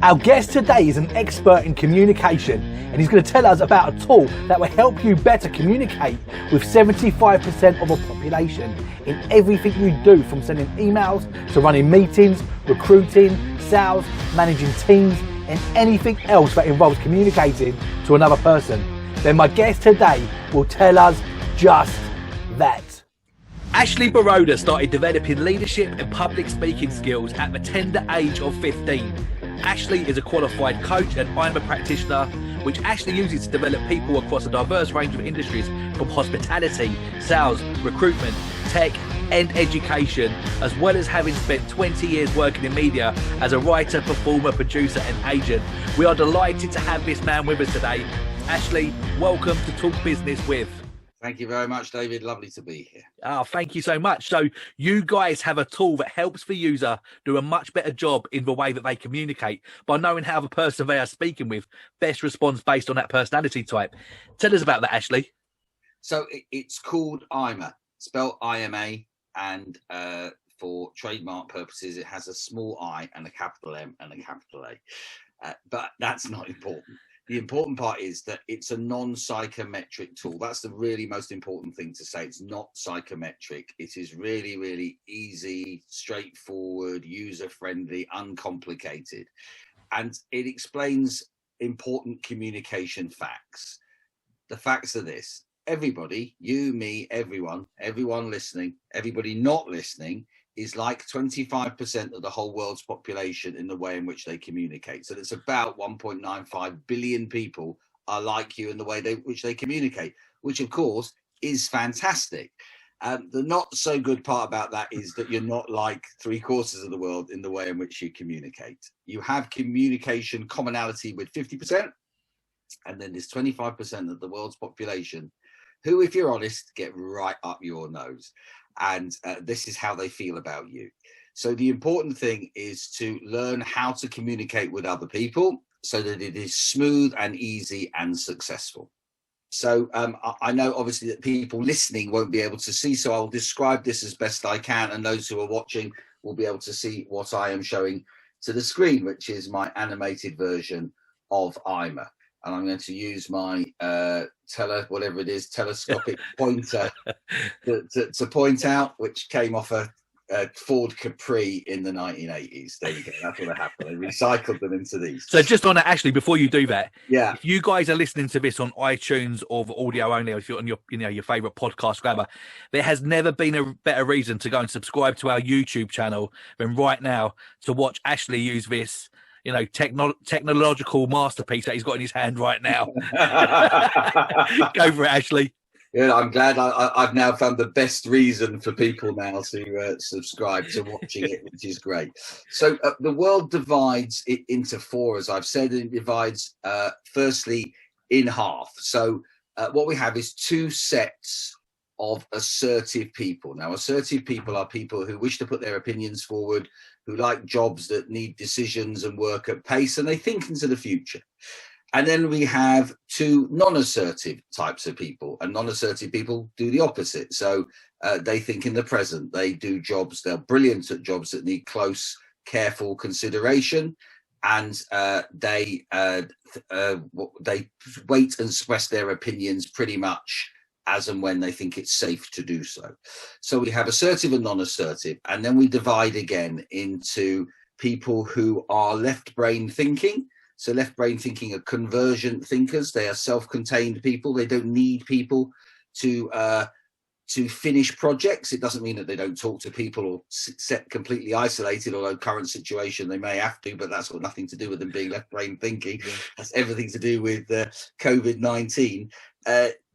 Our guest today is an expert in communication, and he's going to tell us about a tool that will help you better communicate with 75% of the population in everything you do, from sending emails to running meetings, recruiting, sales, managing teams, and anything else that involves communicating to another person. Then my guest today will tell us just that. Ashley Boroda started developing leadership and public speaking skills at the tender age of 15. Ashley is a qualified coach and I'm a practitioner, which Ashley uses to develop people across a diverse range of industries, from hospitality, sales, recruitment, tech and education, as well as having spent 20 years working in media as a writer, performer, producer and agent. We are delighted to have this man with us today. Ashley, welcome to Talk Business with. Thank you very much, David. Lovely to be here. Oh, thank you so much. So you guys have a tool that helps the user do a much better job in the way that they communicate by knowing how the person they are speaking with best responds based on that personality type. Tell us about that, Ashley. So it's called IMA, spelled IMA, and for trademark purposes, it has a small I and a capital M and a capital A. But that's not important. The important part is that it's a non-psychometric tool. That's the really most important thing to say. It's not psychometric. It is really, really easy, straightforward, user-friendly, uncomplicated. And it explains important communication facts. The facts are this: everybody, you, me, everyone listening, everybody not listening, is like 25% of the whole world's population in the way in which they communicate. So it's about 1.95 billion people are like you in the way which they communicate, which of course is fantastic. The not so good part about that is that you're not like 3/4 of the world in the way in which you communicate. You have communication commonality with 50%, and then there's 25% of the world's population who, if you're honest, get right up your nose. And this is how they feel about you. So the important thing is to learn how to communicate with other people so that it is smooth and easy and successful. So I know obviously that people listening won't be able to see, so I'll describe this as best I can, and those who are watching will be able to see what I am showing to the screen, which is my animated version of IMA. And I'm going to use my telescopic pointer to point out, which came off a Ford Capri in the 1980s. There you go. That's what happened. They recycled them into these. So just on that, Ashley, before you do that, yeah, if you guys are listening to this on iTunes or audio only, or if you're on your favorite podcast grabber, there has never been a better reason to go and subscribe to our YouTube channel than right now to watch Ashley use this technological masterpiece that he's got in his hand right now. Go for it, Ashley. Yeah, I'm glad I've now found the best reason for people now to subscribe to watching it, which is great. So the world divides it into four, as I've said. It divides firstly in half. So what we have is two sets of assertive people. Now, assertive people are people who wish to put their opinions forward, who like jobs that need decisions and work at pace, and they think into the future. And then we have two non-assertive types of people, and non-assertive people do the opposite. So they think in the present. They do jobs, they're brilliant at jobs that need close, careful consideration, and they wait and express their opinions pretty much as and when they think it's safe to do so. So we have assertive and non-assertive, and then we divide again into people who are left brain thinking. So left brain thinking are convergent thinkers. They are self-contained people. They don't need people to finish projects. It doesn't mean that they don't talk to people or sit completely isolated, although current situation they may have to, but that's got nothing to do with them being left brain thinking. Yeah. That's everything to do with COVID-19.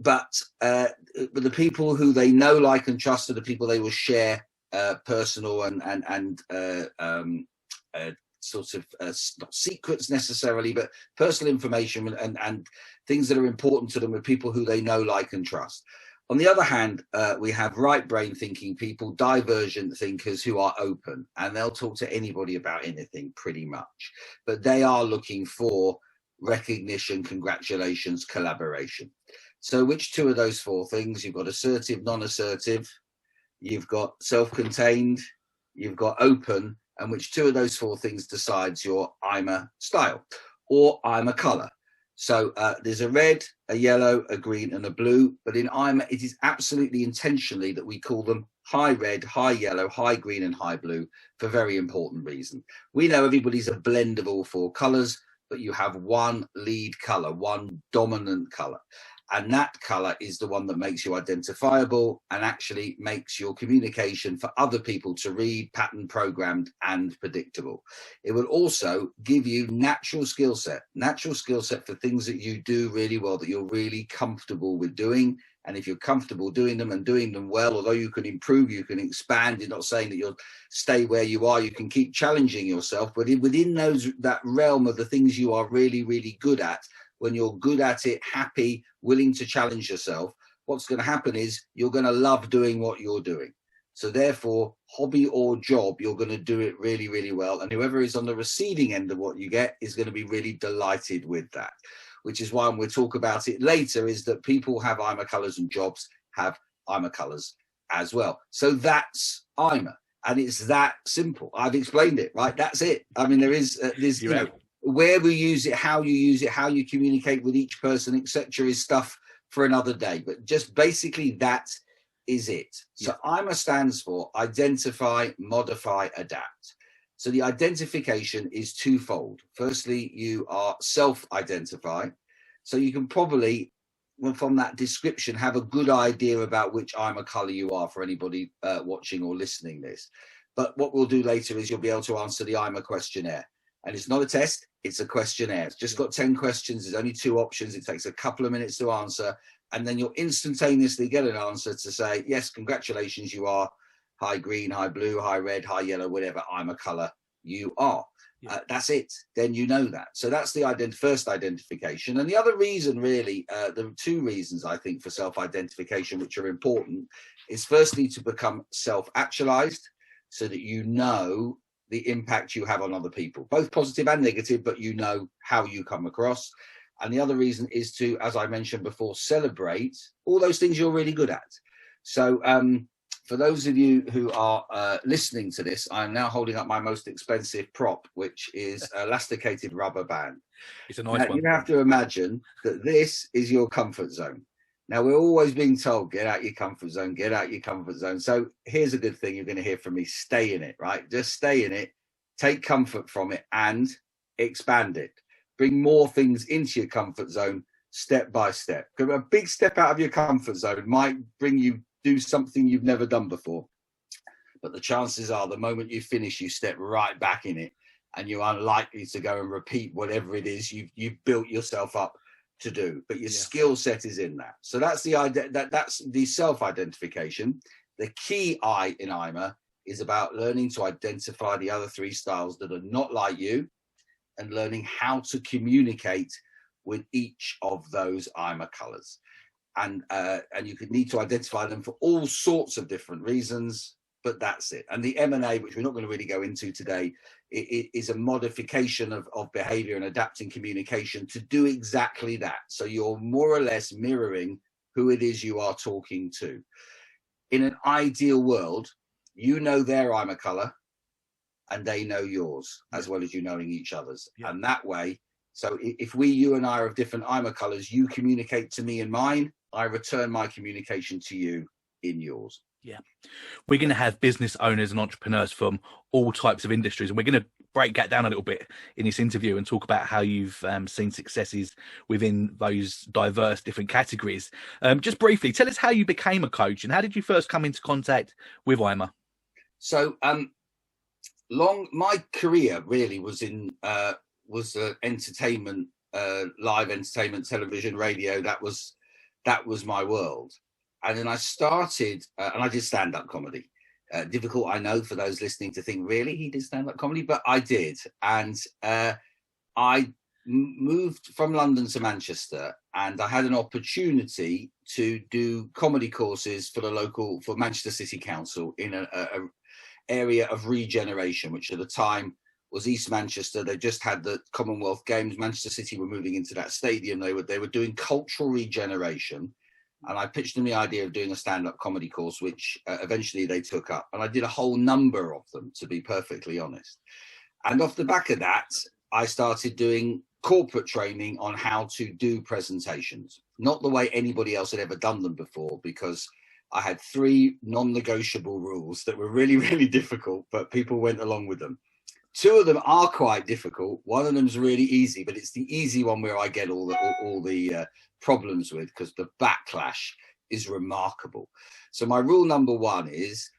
But the people who they know, like, and trust are the people they will share personal and sort of not secrets necessarily, but personal information and things that are important to them with people who they know, like, and trust. On the other hand, we have right brain thinking people, divergent thinkers who are open, and they'll talk to anybody about anything pretty much, but they are looking for recognition, congratulations, collaboration. So which two of those four things? You've got assertive, non-assertive, you've got self-contained, you've got open, and which two of those four things decides your IMA style or IMA color. So there's a red, a yellow, a green, and a blue. But in IMA, it is absolutely intentionally that we call them high red, high yellow, high green, and high blue for very important reason. We know everybody's a blend of all four colors, but you have one lead color, one dominant color. And that color is the one that makes you identifiable and actually makes your communication for other people to read, pattern programmed, and predictable. It will also give you natural skill set for things that you do really well, that you're really comfortable with doing. And if you're comfortable doing them and doing them well, although you can improve, you can expand. You're not saying that you'll stay where you are. You can keep challenging yourself, but within that realm of the things you are really, really good at, when you're good at it, happy, willing to challenge yourself, what's going to happen is you're going to love doing what you're doing. So therefore, hobby or job, you're going to do it really, really well. And whoever is on the receiving end of what you get is going to be really delighted with that, which is why, and we'll talk about it later, is that people have IMA colors and jobs have IMA colors as well. So that's IMA. And it's that simple. I've explained it, right? That's it. I mean, there's where we use it, how you communicate with each person, etc., is stuff for another day. But just basically that is it. So IMA stands for identify, modify, adapt. So the identification is twofold. Firstly, you are self-identify. So you can probably, from that description, have a good idea about which IMA color you are for anybody watching or listening this. But what we'll do later is you'll be able to answer the IMA questionnaire. And it's not a test, it's a questionnaire. It's just got 10 questions. There's only 2 options. It takes a couple of minutes to answer. And then you'll instantaneously get an answer to say, yes, congratulations, you are high green, high blue, high red, high yellow, whatever IMA color you are. That's it. Then you know that. So that's the first identification. And the other reason, really, there are 2 reasons, I think, for self-identification, which are important, is firstly to become self-actualized so that you know the impact you have on other people, both positive and negative, but you know how you come across. And the other reason is to, as I mentioned before, celebrate all those things you're really good at. So for those of you who are listening to this, I'm now holding up my most expensive prop, which is elasticated rubber band. It's a nice one. You have to imagine that this is your comfort zone. Now, we're always being told, get out your comfort zone, get out your comfort zone. So here's a good thing you're going to hear from me. Stay in it, right? Just stay in it, take comfort from it and expand it. Bring more things into your comfort zone step by step. Because a big step out of your comfort zone might bring you do something you've never done before. But the chances are the moment you finish, you step right back in it and you're unlikely to go and repeat whatever it is you've built yourself up to do, but your skill set is in that. So that's that's the self-identification. The key I in IMA is about learning to identify the other 3 styles that are not like you and learning how to communicate with each of those IMA colors. And you could need to identify them for all sorts of different reasons, but that's it. And the M&A, which we're not going to really go into today, it is a modification of behavior and adapting communication to do exactly that. So you're more or less mirroring who it is you are talking to. In an ideal world, you know their IMA color and they know yours, as well as you knowing each other's. And that way, so if you and I are of different IMA colors, you communicate to me in mine, I return my communication to you in yours. Yeah, we're going to have business owners and entrepreneurs from all types of industries, and we're going to break that down a little bit in this interview and talk about how you've seen successes within those diverse different categories. Just briefly, tell us how you became a coach and how did you first come into contact with IMA? So my career really was in entertainment, live entertainment, television, radio. That was my world. And then I started, and I did stand-up comedy. Difficult, I know, for those listening to think, really, he did stand-up comedy? But I did. And I moved from London to Manchester, and I had an opportunity to do comedy courses for Manchester City Council in an area of regeneration, which at the time was East Manchester. They just had the Commonwealth Games. Manchester City were moving into that stadium. They were doing cultural regeneration. And I pitched them the idea of doing a stand-up comedy course, which eventually they took up. And I did a whole number of them, to be perfectly honest. And off the back of that, I started doing corporate training on how to do presentations, not the way anybody else had ever done them before, because I had 3 non-negotiable rules that were really, really difficult, but people went along with them. 2 of them are quite difficult. One of them is really easy, but it's the easy one where I get all the problems with, because the backlash is remarkable. So my rule number 1 is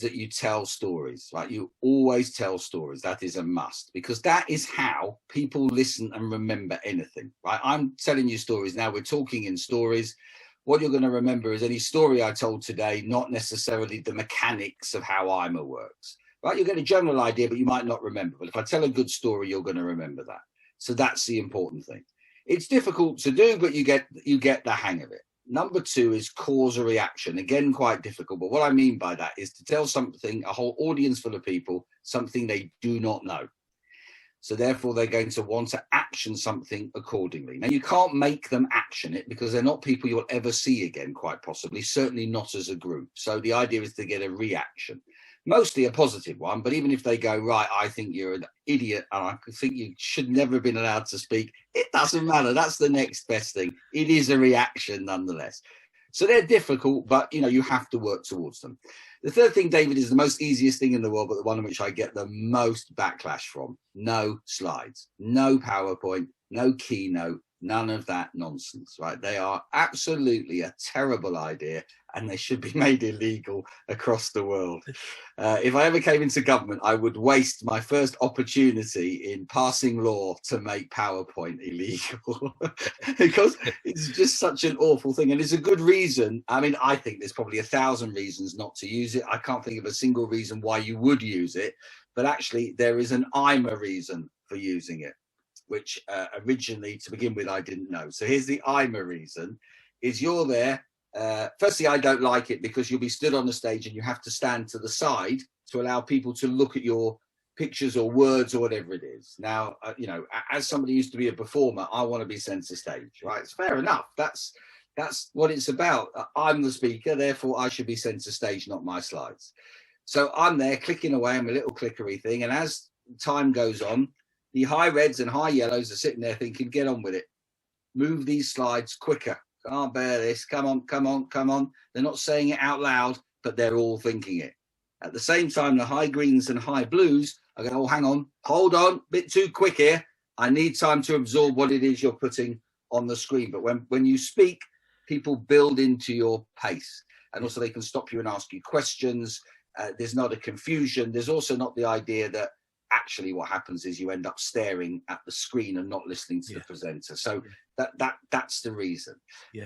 that you tell stories, right? You always tell stories. That is a must, because that is how people listen and remember anything, right? I'm telling you stories now. We're talking in stories. What you're going to remember is any story I told today, not necessarily the mechanics of how IMA works, right? You'll get a general idea, but you might not remember. But if I tell a good story, you're going to remember that. So that's the important thing. It's difficult to do, but you get the hang of it. Number 2 is cause a reaction. Again, quite difficult. But what I mean by that is to tell something, a whole audience full of people, something they do not know. So therefore, they're going to want to action something accordingly. Now, you can't make them action it, because they're not people you'll ever see again, quite possibly, certainly not as a group. So the idea is to get a reaction, mostly a positive one. But even if they go, right, I think you're an idiot and I think you should never have been allowed to speak, it doesn't matter. That's the next best thing. It is a reaction nonetheless. So they're difficult, but you have to work towards them. The third thing, David, is the most easiest thing in the world, but the one in which I get the most backlash from. No slides, no PowerPoint, no keynote, none of that nonsense, right? They are absolutely a terrible idea, and they should be made illegal across the world. If I ever came into government, I would waste my first opportunity in passing law to make PowerPoint illegal because it's just such an awful thing. And it's a good reason. I mean, I think there's probably 1,000 reasons not to use it. I can't think of a single reason why you would use it, but actually there is an IMA reason for using it, which originally, to begin with, I didn't know. So here's the IMA reason, is you're there. Firstly, I don't like it because you'll be stood on the stage and you have to stand to the side to allow people to look at your pictures or words or whatever it is. Now, as somebody who used to be a performer, I want to be centre stage, right? It's fair enough. That's what it's about. I'm the speaker, therefore I should be centre stage, not my slides. So I'm there clicking away on my little clickery thing. And as time goes on, the high reds and high yellows are sitting there thinking, get on with it. Move these slides quicker. Can't bear this. Come on, come on, come on. They're not saying it out loud, but they're all thinking it. At the same time, the high greens and high blues are going, oh, hang on, hold on, bit too quick here. I need time to absorb what it is you're putting on the screen. But when you speak, people build into your pace. And also they can stop you and ask you questions. There's not a confusion. There's also not the idea that actually what happens is you end up staring at the screen and not listening to the presenter. So that's the reason.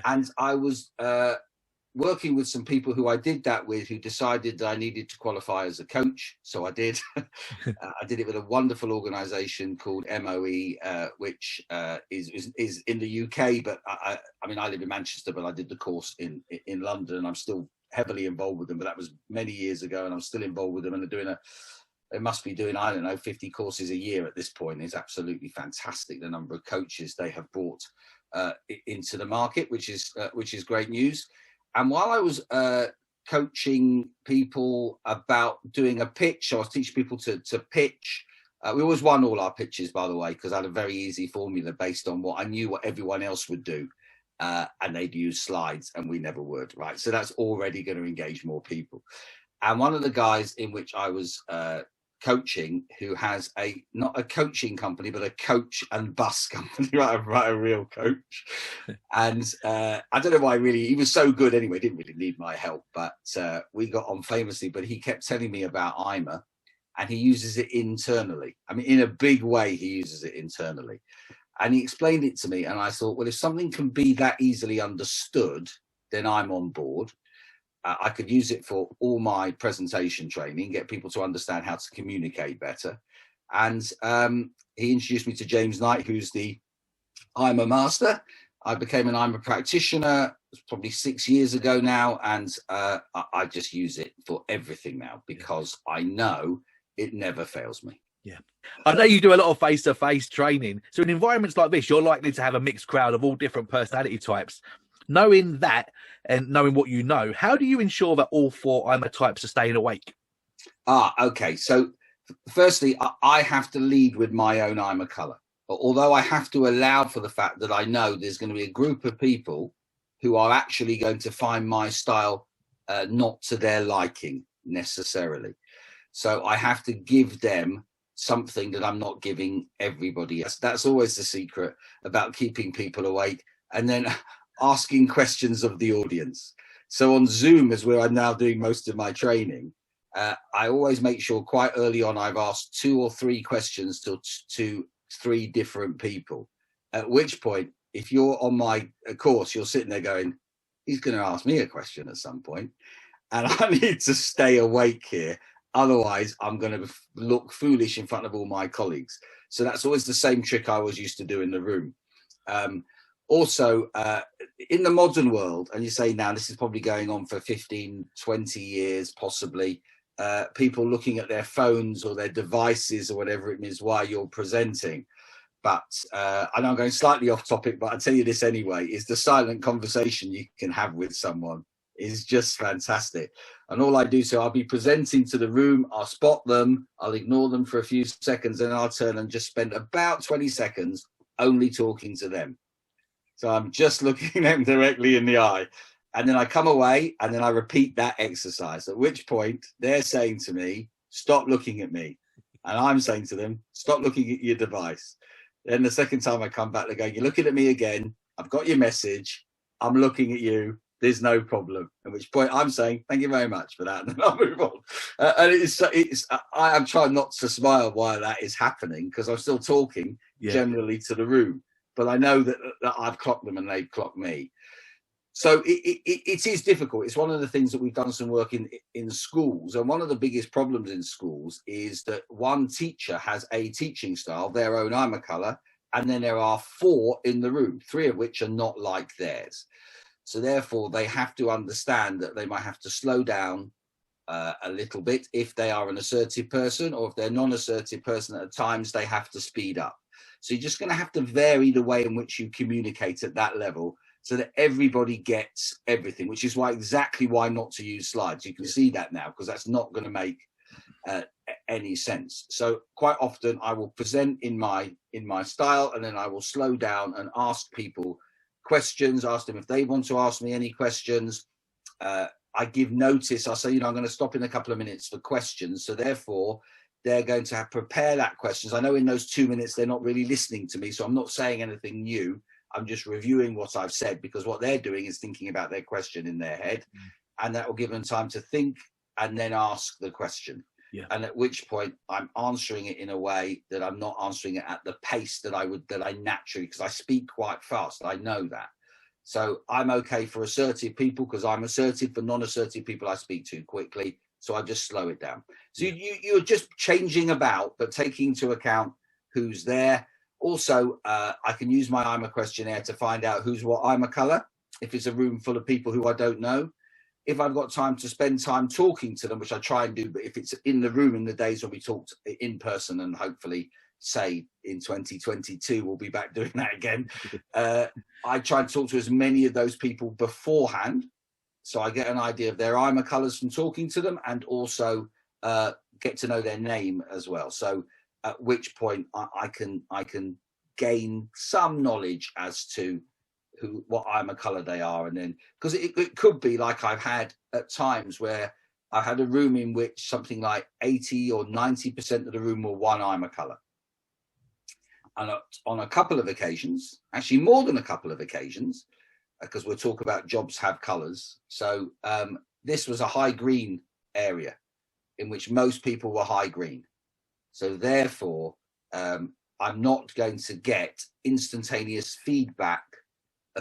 And I was working with some people who I did that with, who decided that I needed to qualify as a coach. So I did. I did it with a wonderful organization called MOE, which is in the UK, but I mean, I live in Manchester, but I did the course in London, and I'm still heavily involved with them, but that was many years ago, and I'm still involved with them, and they must be doing, I don't know, 50 courses a year at this point. It's absolutely fantastic, the number of coaches they have brought into the market, which is great news. And while I was coaching people about doing a pitch, I was teaching people to pitch. We always won all our pitches, by the way, because I had a very easy formula based on what I knew what everyone else would do. And they'd use slides and we never would, right? So that's already going to engage more people. And one of the guys in which I was coaching, who has not a coaching company, but a coach and bus company, right, a real coach. And I don't know why he was so good anyway, didn't really need my help, but we got on famously. But he kept telling me about IMA, and he uses it internally. I mean, in a big way, he uses it internally. And he explained it to me, and I thought, well, if something can be that easily understood, then I'm on board. I could use it for all my presentation training, get people to understand how to communicate better. And he introduced me to James Knight, who's the IMA master. I became an IMA practitioner probably 6 years ago now, and I just use it for everything now because I know it never fails me. Yeah. I know you do a lot of face-to-face training. So in environments like this, you're likely to have a mixed crowd of all different personality types. knowing that and knowing what you know, how do you ensure that all 4 IMA types are staying awake? Okay. So firstly, I have to lead with my own IMA color, although I have to allow for the fact that I know there's going to be a group of people who are actually going to find my style not to their liking necessarily. So I have to give them something that I'm not giving everybody else. That's always the secret about keeping people awake, and then asking questions of the audience. So on Zoom, as where I'm now doing most of my training, I always make sure quite early on I've asked 2 or 3 questions to 3 different people, at which point, if you're on my course, you're sitting there going, he's going to ask me a question at some point, and I need to stay awake here. Otherwise, I'm going to look foolish in front of all my colleagues. So that's always the same trick I was used to do in the room. Also, in the modern world, and you say now this is probably going on for 15, 20 years, possibly, people looking at their phones or their devices or whatever it is while you're presenting. But I know I'm going slightly off topic, but I'll tell you this anyway, is the silent conversation you can have with someone is just fantastic. And all I do, so I'll be presenting to the room, I'll spot them, I'll ignore them for a few seconds, and I'll turn and just spend about 20 seconds only talking to them. So I'm just looking them directly in the eye. And then I come away and then I repeat that exercise, at which point they're saying to me, stop looking at me. And I'm saying to them, stop looking at your device. Then the second time I come back, they're going, you're looking at me again. I've got your message. I'm looking at you. There's no problem. At which point I'm saying, thank you very much for that. And then I'll move on. And I'm trying not to smile while that is happening, because I'm still talking generally to the room. But I know that I've clocked them and they've clocked me. So it is difficult. It's one of the things that we've done some work in schools. And one of the biggest problems in schools is that one teacher has a teaching style, their own IMA color, and then there are 4 in the room, 3 of which are not like theirs. So therefore, they have to understand that they might have to slow down a little bit if they are an assertive person, or if they're non-assertive person, at times they have to speed up. So you're just going to have to vary the way in which you communicate at that level so that everybody gets everything, which is exactly why not to use slides. You can see that now, because that's not going to make any sense. So quite often I will present in my style, and then I will slow down and ask people questions, ask them if they want to ask me any questions. I give notice. I'll say, I'm going to stop in a couple of minutes for questions. So therefore, they're going to prepare that questions. I know in those 2 minutes, they're not really listening to me. So I'm not saying anything new. I'm just reviewing what I've said, because what they're doing is thinking about their question in their head, and that will give them time to think and then ask the question. Yeah. And at which point I'm answering it in a way that I'm not answering it at the pace that I naturally, because I speak quite fast. I know that. So I'm okay for assertive people, because I'm assertive. For non-assertive people, I speak too quickly. So I just slow it down. So you're just changing about, but taking into account who's there. Also, I can use my IMA questionnaire to find out who's what IMA color, if it's a room full of people who I don't know. If I've got time to spend time talking to them, which I try and do, but if it's in the room in the days when we talked in person, and hopefully, say, in 2022, we'll be back doing that again, I try and talk to as many of those people beforehand, so I get an idea of their IMA colors from talking to them, and also get to know their name as well. So at which point I can gain some knowledge as to what IMA color they are. And then, because it could be like I've had at times where I had a room in which something like 80 or 90% of the room were one IMA color. And on a couple of occasions, actually more than a couple of occasions, because we'll talk about jobs have colors. So this was a high green area in which most people were high green. So therefore, I'm not going to get instantaneous feedback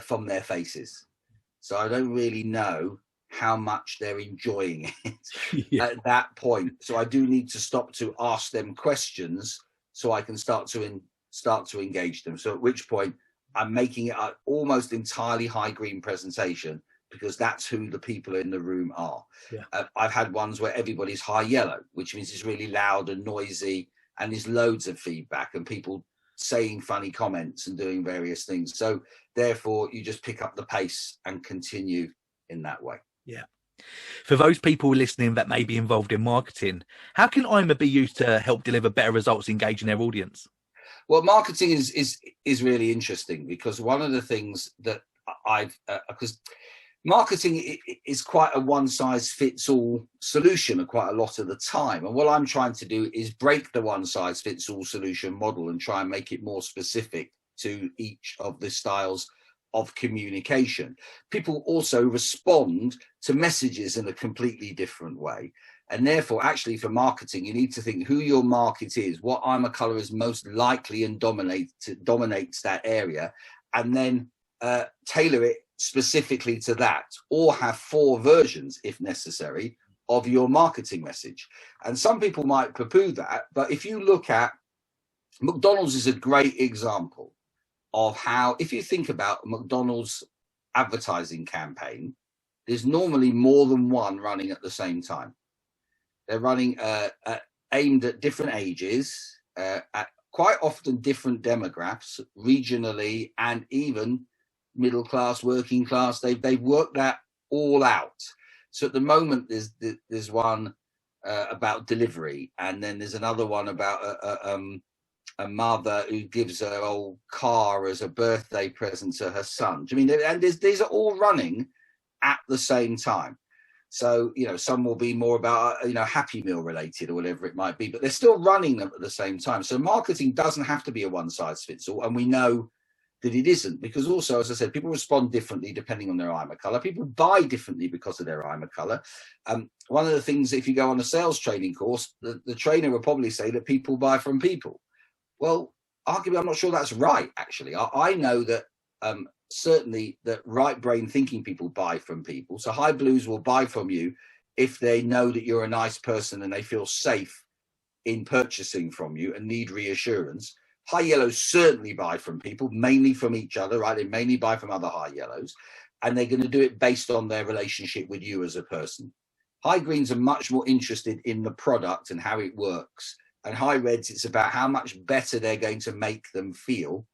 from their faces. So I don't really know how much they're enjoying it at that point. So I do need to stop to ask them questions so I can start to engage them. So at which point I'm making it an almost entirely high green presentation, because that's who the people in the room are. Yeah. I've had ones where everybody's high yellow, which means it's really loud and noisy, and there's loads of feedback, and people saying funny comments and doing various things. So therefore you just pick up the pace and continue in that way. Yeah. For those people listening that may be involved in marketing, how can IMA be used to help deliver better results engaging their audience? Well, marketing is really interesting, because one of the things that because marketing is quite a one-size-fits-all solution quite a lot of the time. And what I'm trying to do is break the one-size-fits-all solution model and try and make it more specific to each of the styles of communication. People also respond to messages in a completely different way. And therefore, actually, for marketing, you need to think who your market is, what IMA colour is most likely and dominates that area, and then tailor it specifically to that, or have 4 versions, if necessary, of your marketing message. And some people might poo-poo that, but if you look at McDonald's is a great example of how, if you think about McDonald's advertising campaign, there's normally more than one running at the same time. They're running aimed at different ages, at quite often different demographics, regionally, and even middle class, working class. They've worked that all out. So at the moment, there's one about delivery, and then there's another one about a mother who gives her old car as a birthday present to her son. Do you mean? And these are all running at the same time. So, you know, some will be more about, you know, Happy Meal related or whatever it might be, but they're still running them at the same time. So marketing doesn't have to be a one size fits all. And we know that it isn't, because also, as I said, people respond differently depending on their IMA colour. People buy differently because of their IMA colour. One of the things, if you go on a sales training course, the trainer will probably say that people buy from people. Well, arguably, I'm not sure that's right, actually. I know that certainly that right brain thinking people buy from people. So high blues will buy from you if they know that you're a nice person and they feel safe in purchasing from you and need reassurance. High yellows certainly buy from people, mainly from each other, right? They mainly buy from other high yellows, and they're going to do it based on their relationship with you as a person. High greens are much more interested in the product and how it works. And high reds, it's about how much better they're going to make them feel.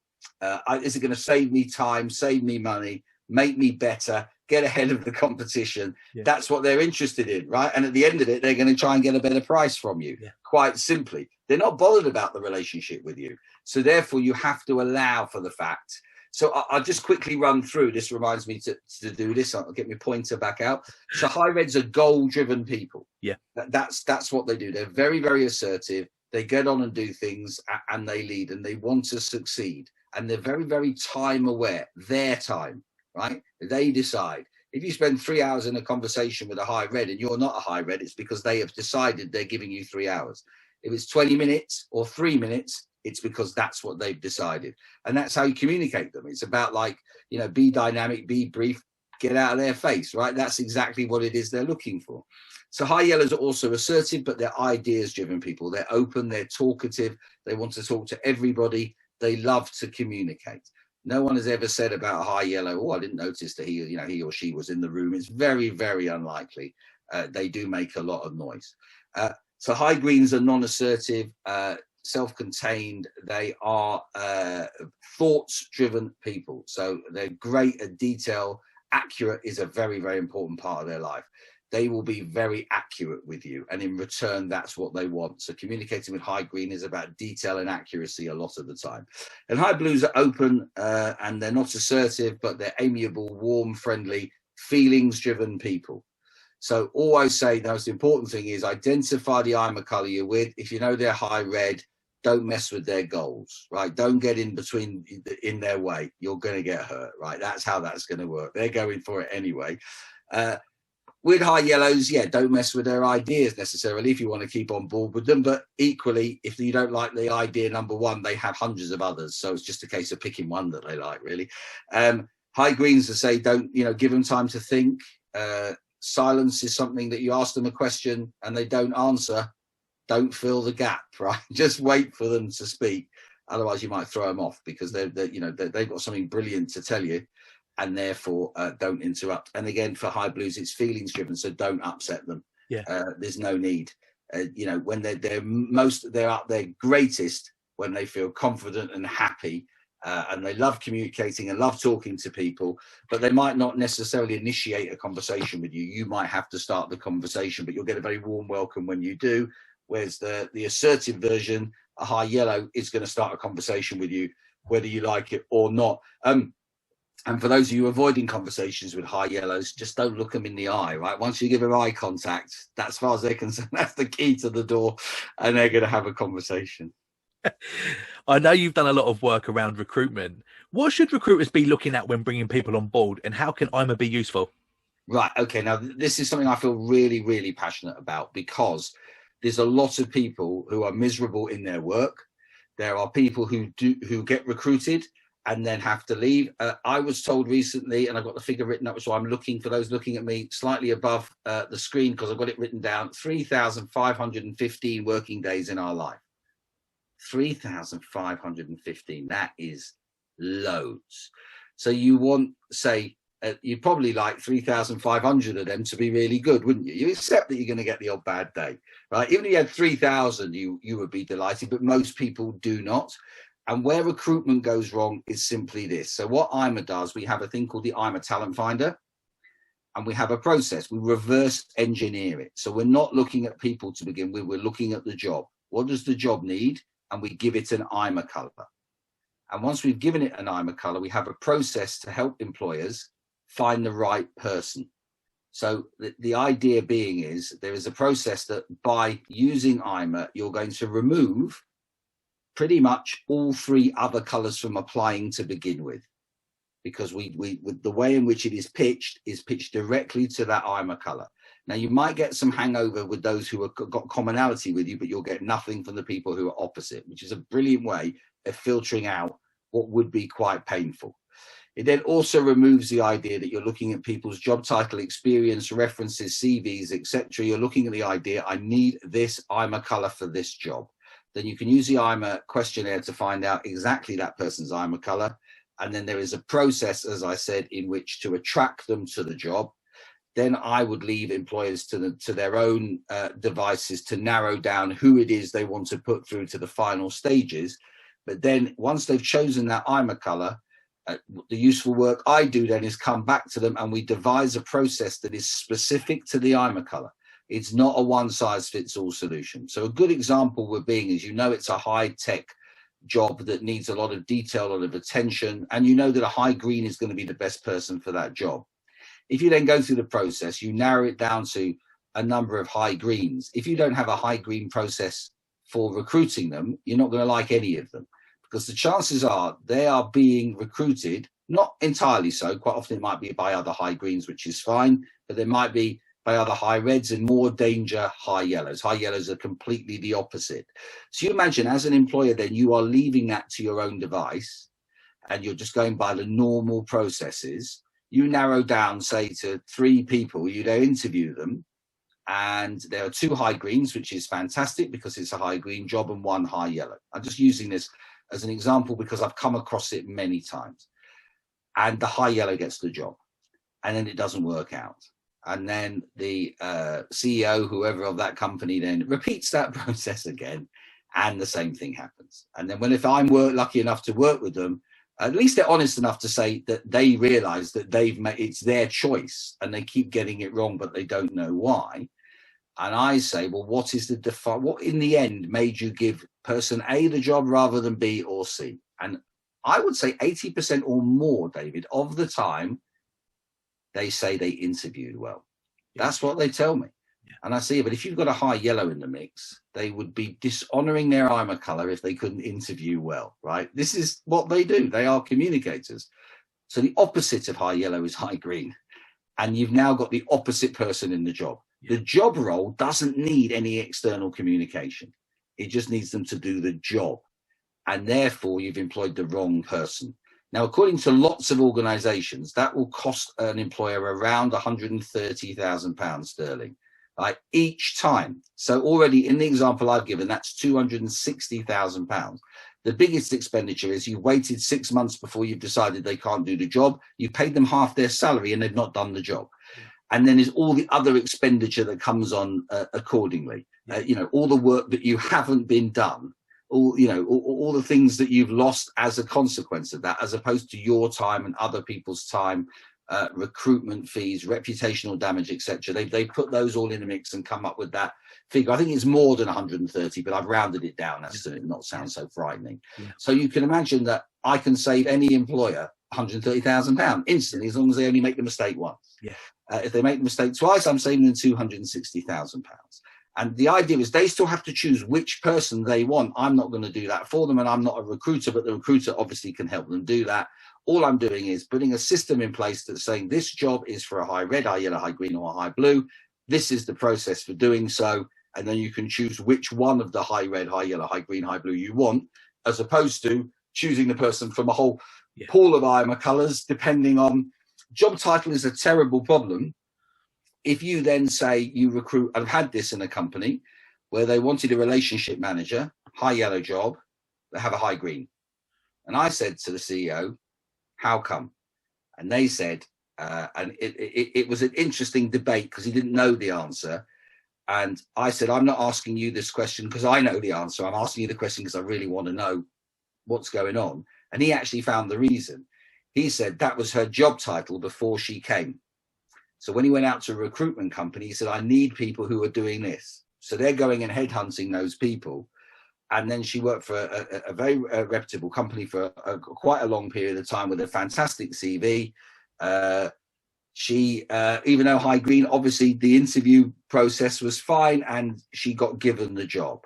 Is it going to save me time, save me money, make me better, get ahead of the competition? Yeah. That's what they're interested in, right? And at the end of it, they're going to try and get a better price from you, quite simply. They're not bothered about the relationship with you. So therefore, you have to allow for the fact. So I'll just quickly run through. This reminds me to do this. I'll get my pointer back out. So high reds are goal-driven people. Yeah, that's what they do. They're very, very assertive. They get on and do things, and they lead, and they want to succeed. And they're very, very time aware, their time, right? They decide. If you spend 3 hours in a conversation with a high red and you're not a high red, it's because they have decided they're giving you 3 hours. If it's 20 minutes or 3 minutes, it's because that's what they've decided. And that's how you communicate them. It's about, like, you know, be dynamic, be brief, get out of their face, right? That's exactly what it is they're looking for. So high yellows are also assertive, but they're ideas driven people. They're open, they're talkative. They want to talk to everybody. They love to communicate. No one has ever said about a high yellow, oh, I didn't notice that he or she was in the room. It's very, very unlikely. They do make a lot of noise. So high greens are non-assertive, self-contained. They are thoughts-driven people. So they're great at detail. Accurate is a very, very important part of their life. They will be very accurate with you, and in return, that's what they want. So communicating with high green is about detail and accuracy a lot of the time. And high blues are open, and they're not assertive, but they're amiable, warm, friendly, feelings-driven people. So always say the most important thing is identify the IMA colour you're with. If you know they're high red, don't mess with their goals, right? Don't get in their way. You're going to get hurt, right? That's how that's going to work. They're going for it anyway. With high yellows, don't mess with their ideas necessarily if you want to keep on board with them. But equally, if you don't like the idea number one, they have hundreds of others. So it's just a case of picking one that they like, really. High greens to say, don't, give them time to think. Silence is something that you ask them a question and they don't answer. Don't fill the gap, right? Just wait for them to speak. Otherwise, you might throw them off because they've got something brilliant to tell you. And therefore, don't interrupt. And again, for high blues, it's feelings driven, so don't upset them. There's no need. When they're at their greatest, when they feel confident and happy, and they love communicating and love talking to people, but they might not necessarily initiate a conversation with you. You might have to start the conversation, but you'll get a very warm welcome when you do. Whereas the assertive version, a high yellow, is going to start a conversation with you, whether you like it or not. And for those of you avoiding conversations with high yellows, just don't look them in the eye, right? Once you give them eye contact, that's as far as they're concerned, that's the key to the door, and they're going to have a conversation. I know you've done a lot of work around recruitment. What should recruiters be looking at when bringing people on board, and how can IMA be useful? Right. Okay. Now, this is something I feel really, really passionate about, because there's a lot of people who are miserable in their work. There are people who get recruited and then have to leave. I was told recently, and I've got the figure written up, so I'm looking for those looking at me slightly above the screen, because I've got it written down, 3,515 working days in our life. 3,515, that is loads. So you want, say, you'd probably like 3,500 of them to be really good, wouldn't you? You accept that you're going to get the odd bad day, right? Even if you had 3,000, you would be delighted, but most people do not. And where recruitment goes wrong is simply this. So what IMA does, we have a thing called the IMA Talent Finder, and we have a process. We reverse engineer it. So we're not looking at people to begin with, we're looking at the job. What does the job need? And we give it an IMA color. And once we've given it an IMA color, we have a process to help employers find the right person. So the idea being is there is a process that by using IMA, you're going to remove pretty much all three other colors from applying to begin with, because we with the way in which it is pitched directly to that IMA color. Now, you might get some hangover with those who have got commonality with you, but you'll get nothing from the people who are opposite, which is a brilliant way of filtering out what would be quite painful. It then also removes the idea that you're looking at people's job title, experience, references, CVs, etc. You're looking at the idea, I need this IMA color for this job. Then you can use the IMA questionnaire to find out exactly that person's IMA color. And then there is a process, as I said, in which to attract them to the job. Then I would leave employers to their own devices to narrow down who it is they want to put through to the final stages. But then once they've chosen that IMA color, the useful work I do then is come back to them and we devise a process that is specific to the IMA color. It's not a one-size-fits-all solution. So a good example would being is, it's a high-tech job that needs a lot of detail, a lot of attention, and you know that a high green is going to be the best person for that job. If you then go through the process, you narrow it down to a number of high greens. If you don't have a high green process for recruiting them, you're not going to like any of them, because the chances are they are being recruited, not entirely so, quite often it might be by other high greens, which is fine, but there might be by other high reds and more danger high yellows. High yellows are completely the opposite. So you imagine as an employer, then you are leaving that to your own device and you're just going by the normal processes. You narrow down, say, to 3 people, you then interview them, and there are 2 high greens, which is fantastic because it's a high green job, and 1 high yellow. I'm just using this as an example because I've come across it many times. And the high yellow gets the job, and then it doesn't work out. And then the CEO, whoever of that company, then repeats that process again, and the same thing happens. And then if I'm lucky enough to work with them, at least they're honest enough to say that they realize that it's their choice and they keep getting it wrong, but they don't know why. And I say, well, what in the end made you give person A the job rather than B or C? And I would say 80% or more, David, of the time, they say they interviewed well. That's what they tell me. And I see, but if you've got a high yellow in the mix, they would be dishonoring their IMA color if they couldn't interview well, right? This is what they do. They are communicators. So the opposite of high yellow is high green. And you've now got the opposite person in the job. The job role doesn't need any external communication. It just needs them to do the job. And therefore, you've employed the wrong person. Now, according to lots of organizations, that will cost an employer around £130,000 sterling. Right, each time. So already in the example I've given, that's £260,000. The biggest expenditure is you waited 6 months before you've decided they can't do the job. You paid them half their salary and they've not done the job. And then there's all the other expenditure that comes on accordingly. All the work that you haven't been done, all the things that you've lost as a consequence of that, as opposed to your time and other people's time, recruitment fees, reputational damage, etc. They put those all in a mix and come up with that figure. I think it's more than 130, but I've rounded it down as to not sound so frightening. Yeah. So you can imagine that I can save any employer £130,000 instantly, as long as they only make the mistake once. Yeah. If they make the mistake twice, I'm saving them £260,000. And the idea is they still have to choose which person they want. I'm not going to do that for them, and I'm not a recruiter, but the recruiter obviously can help them do that. All I'm doing is putting a system in place that's saying this job is for a high red, high yellow, high green, or a high blue. This is the process for doing so. And then you can choose which one of the high red, high yellow, high green, high blue you want, as opposed to choosing the person from a whole pool of IMA colours, depending on job title. Is a terrible problem. If you then say you recruit, I've had this in a company where they wanted a relationship manager, high yellow job, they have a high green. And I said to the CEO, how come? And they said, and it was an interesting debate because he didn't know the answer. And I said, I'm not asking you this question because I know the answer. I'm asking you the question because I really want to know what's going on. And he actually found the reason. He said that was her job title before she came. So when he went out to a recruitment company, he said, I need people who are doing this. So they're going and headhunting those people. And then she worked for a very reputable company for quite a long period of time with a fantastic CV. She, even though high green, obviously the interview process was fine and she got given the job.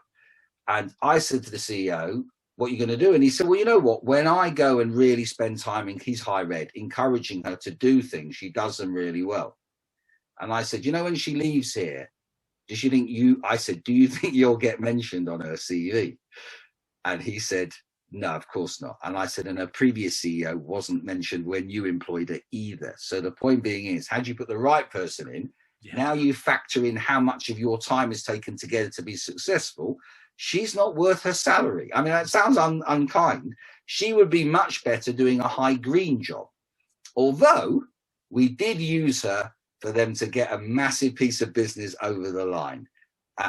And I said to the CEO, what are you going to do? And he said, well, you know what, when I go and really spend time in, he's high red, encouraging her to do things, she does them really well. And I said, you know, when she leaves here, does she think I said, do you think you'll get mentioned on her CV? And he said, no, of course not. And I said, and her previous CEO wasn't mentioned when you employed her either. So the point being is, had you put the right person in, now you factor in how much of your time is taken together to be successful. She's not worth her salary. I mean, that sounds unkind. She would be much better doing a high green job. Although we did use her for them to get a massive piece of business over the line.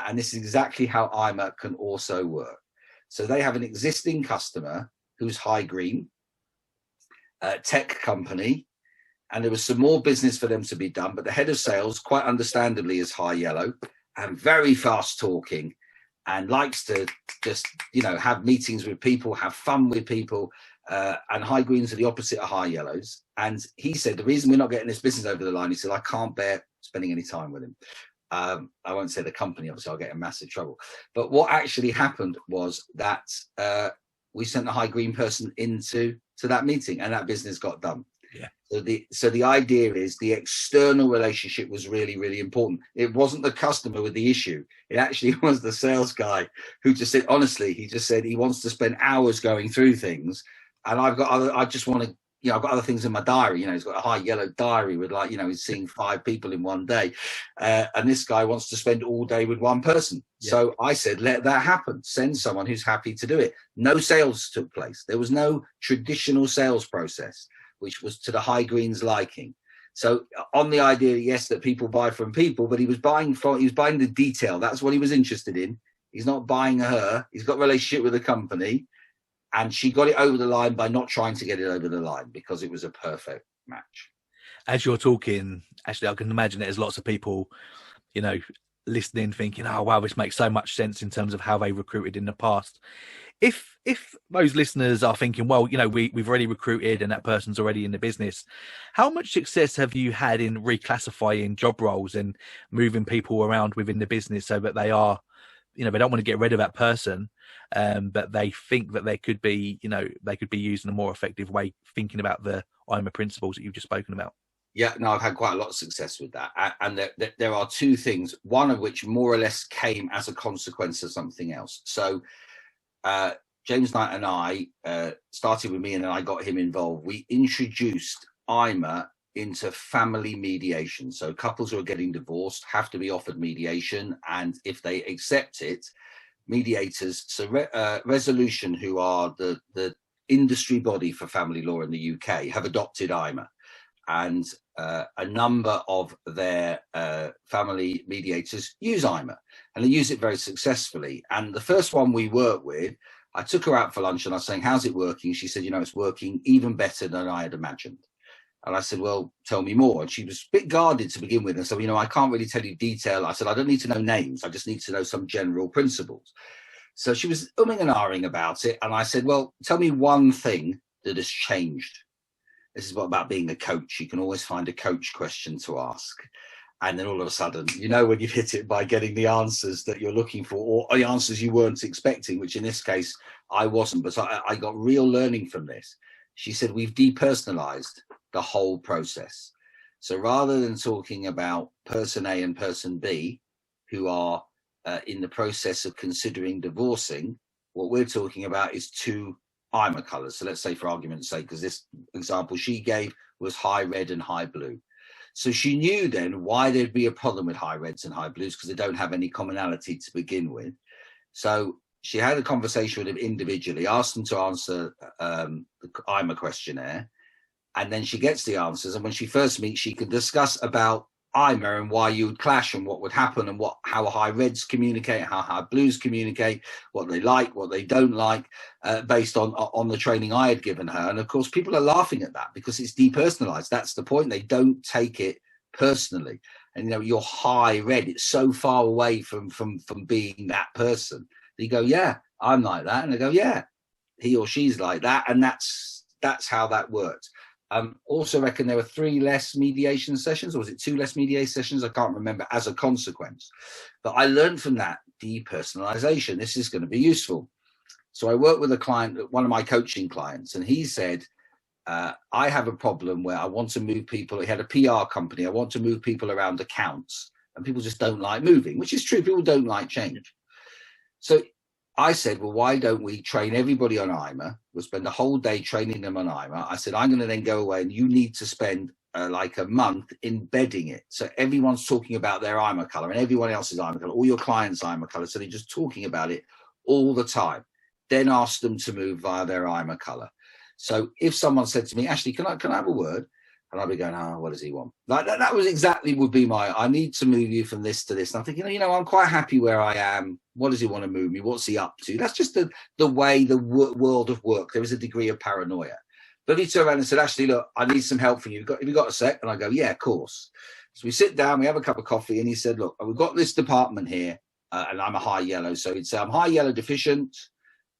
And this is exactly how IMA can also work. So they have an existing customer who's high green, tech company, and there was some more business for them to be done. But the head of sales, quite understandably, is high yellow and very fast talking and likes to just, have meetings with people, have fun with people. And high greens are the opposite of high yellows. And he said, the reason we're not getting this business over the line, he said, I can't bear spending any time with him. I won't say the company, obviously I'll get in massive trouble. But what actually happened was that we sent the high green person into that meeting and that business got done. Yeah. So the idea is the external relationship was really, really important. It wasn't the customer with the issue. It actually was the sales guy who just said, honestly, he just said he wants to spend hours going through things. And I've got other things in my diary. He's got a high yellow diary with he's seeing 5 people in one day. And this guy wants to spend all day with one person. Yeah. So I said, let that happen. Send someone who's happy to do it. No sales took place. There was no traditional sales process, which was to the high greens liking. So on the idea, yes, that people buy from people, but he was buying the detail. That's what he was interested in. He's not buying her. He's got a relationship with the company. And she got it over the line by not trying to get it over the line because it was a perfect match. As you're talking, Ashley, I can imagine there's lots of people, listening, thinking, oh, wow, this makes so much sense in terms of how they recruited in the past. If those listeners are thinking, well, we've already recruited and that person's already in the business, how much success have you had in reclassifying job roles and moving people around within the business so that they are, they don't want to get rid of that person, but they think that they could be used in a more effective way, thinking about the IMA principles that you've just spoken about? Yeah, no, I've had quite a lot of success with that. And there are 2 things, one of which more or less came as a consequence of something else. So James Knight and I started with me and then I got him involved. We introduced IMA into family mediation. So couples who are getting divorced have to be offered mediation. And if they accept it, mediators, so Resolution, who are the industry body for family law in the UK, have adopted IMA. And a number of their family mediators use IMA, and they use it very successfully. And the first one we worked with, I took her out for lunch and I was saying, how's it working? She said, you know, it's working even better than I had imagined. And I said, well, tell me more. And she was a bit guarded to begin with. And so, you know, I can't really tell you detail. I said, I don't need to know names. I just need to know some general principles. So she was umming and ahhing about it. And I said, well, tell me one thing that has changed. This is what about being a coach. You can always find a coach question to ask. And then all of a sudden, you know, when you've hit it by getting the answers that you're looking for, or the answers you weren't expecting, which in this case, I wasn't. But I got real learning from this. She said, we've depersonalized the whole process. So rather than talking about person A and person B, who are in the process of considering divorcing, what we're talking about is two IMA colors. So let's say, for argument's sake, because this example she gave was high red and high blue. So she knew then why there'd be a problem with high reds and high blues, because they don't have any commonality to begin with. So she had a conversation with them individually, asked them to answer the IMA questionnaire, and then she gets the answers. And when she first meets, she can discuss about IMA and why you would clash and what would happen and how high reds communicate, how high blues communicate, what they like, what they don't like, based on the training I had given her. And of course, people are laughing at that because it's depersonalized. That's the point. They don't take it personally. And, you know, you're high red. It's so far away from being that person. You go, yeah, I'm like that. And they go, yeah, he or she's like that. And that's how that works. Also reckon there were 3 less mediation sessions, or was it 2 less mediation sessions? I can't remember, as a consequence. But I learned from that depersonalization. This is going to be useful. So I worked with a client, one of my coaching clients, and he said, I have a problem where I want to move people. He had a PR company. I want to move people around accounts, and people just don't like moving, which is true. People don't like change. So I said, well, why don't we train everybody on IMA? We'll spend the whole day training them on IMA. I said, I'm going to then go away and you need to spend like a month embedding it. So everyone's talking about their IMA color and everyone else's IMA color, all your clients' IMA color. So they're just talking about it all the time. Then ask them to move via their IMA color. So if someone said to me, Ashley, can I have a word? And I'd be going, oh, what does he want? Like that was exactly would be I need to move you from this to this. And I'm thinking, you know, I'm quite happy where I am. What does he want to move me? What's he up to? That's just the way the world of work. There is a degree of paranoia. But he turned around and said, Ashley, look, I need some help from you. Have you got a sec? And I go, yeah, of course. So we sit down, we have a cup of coffee, and he said, look, we've got this department here, and I'm a high yellow. So he'd say, I'm high yellow deficient.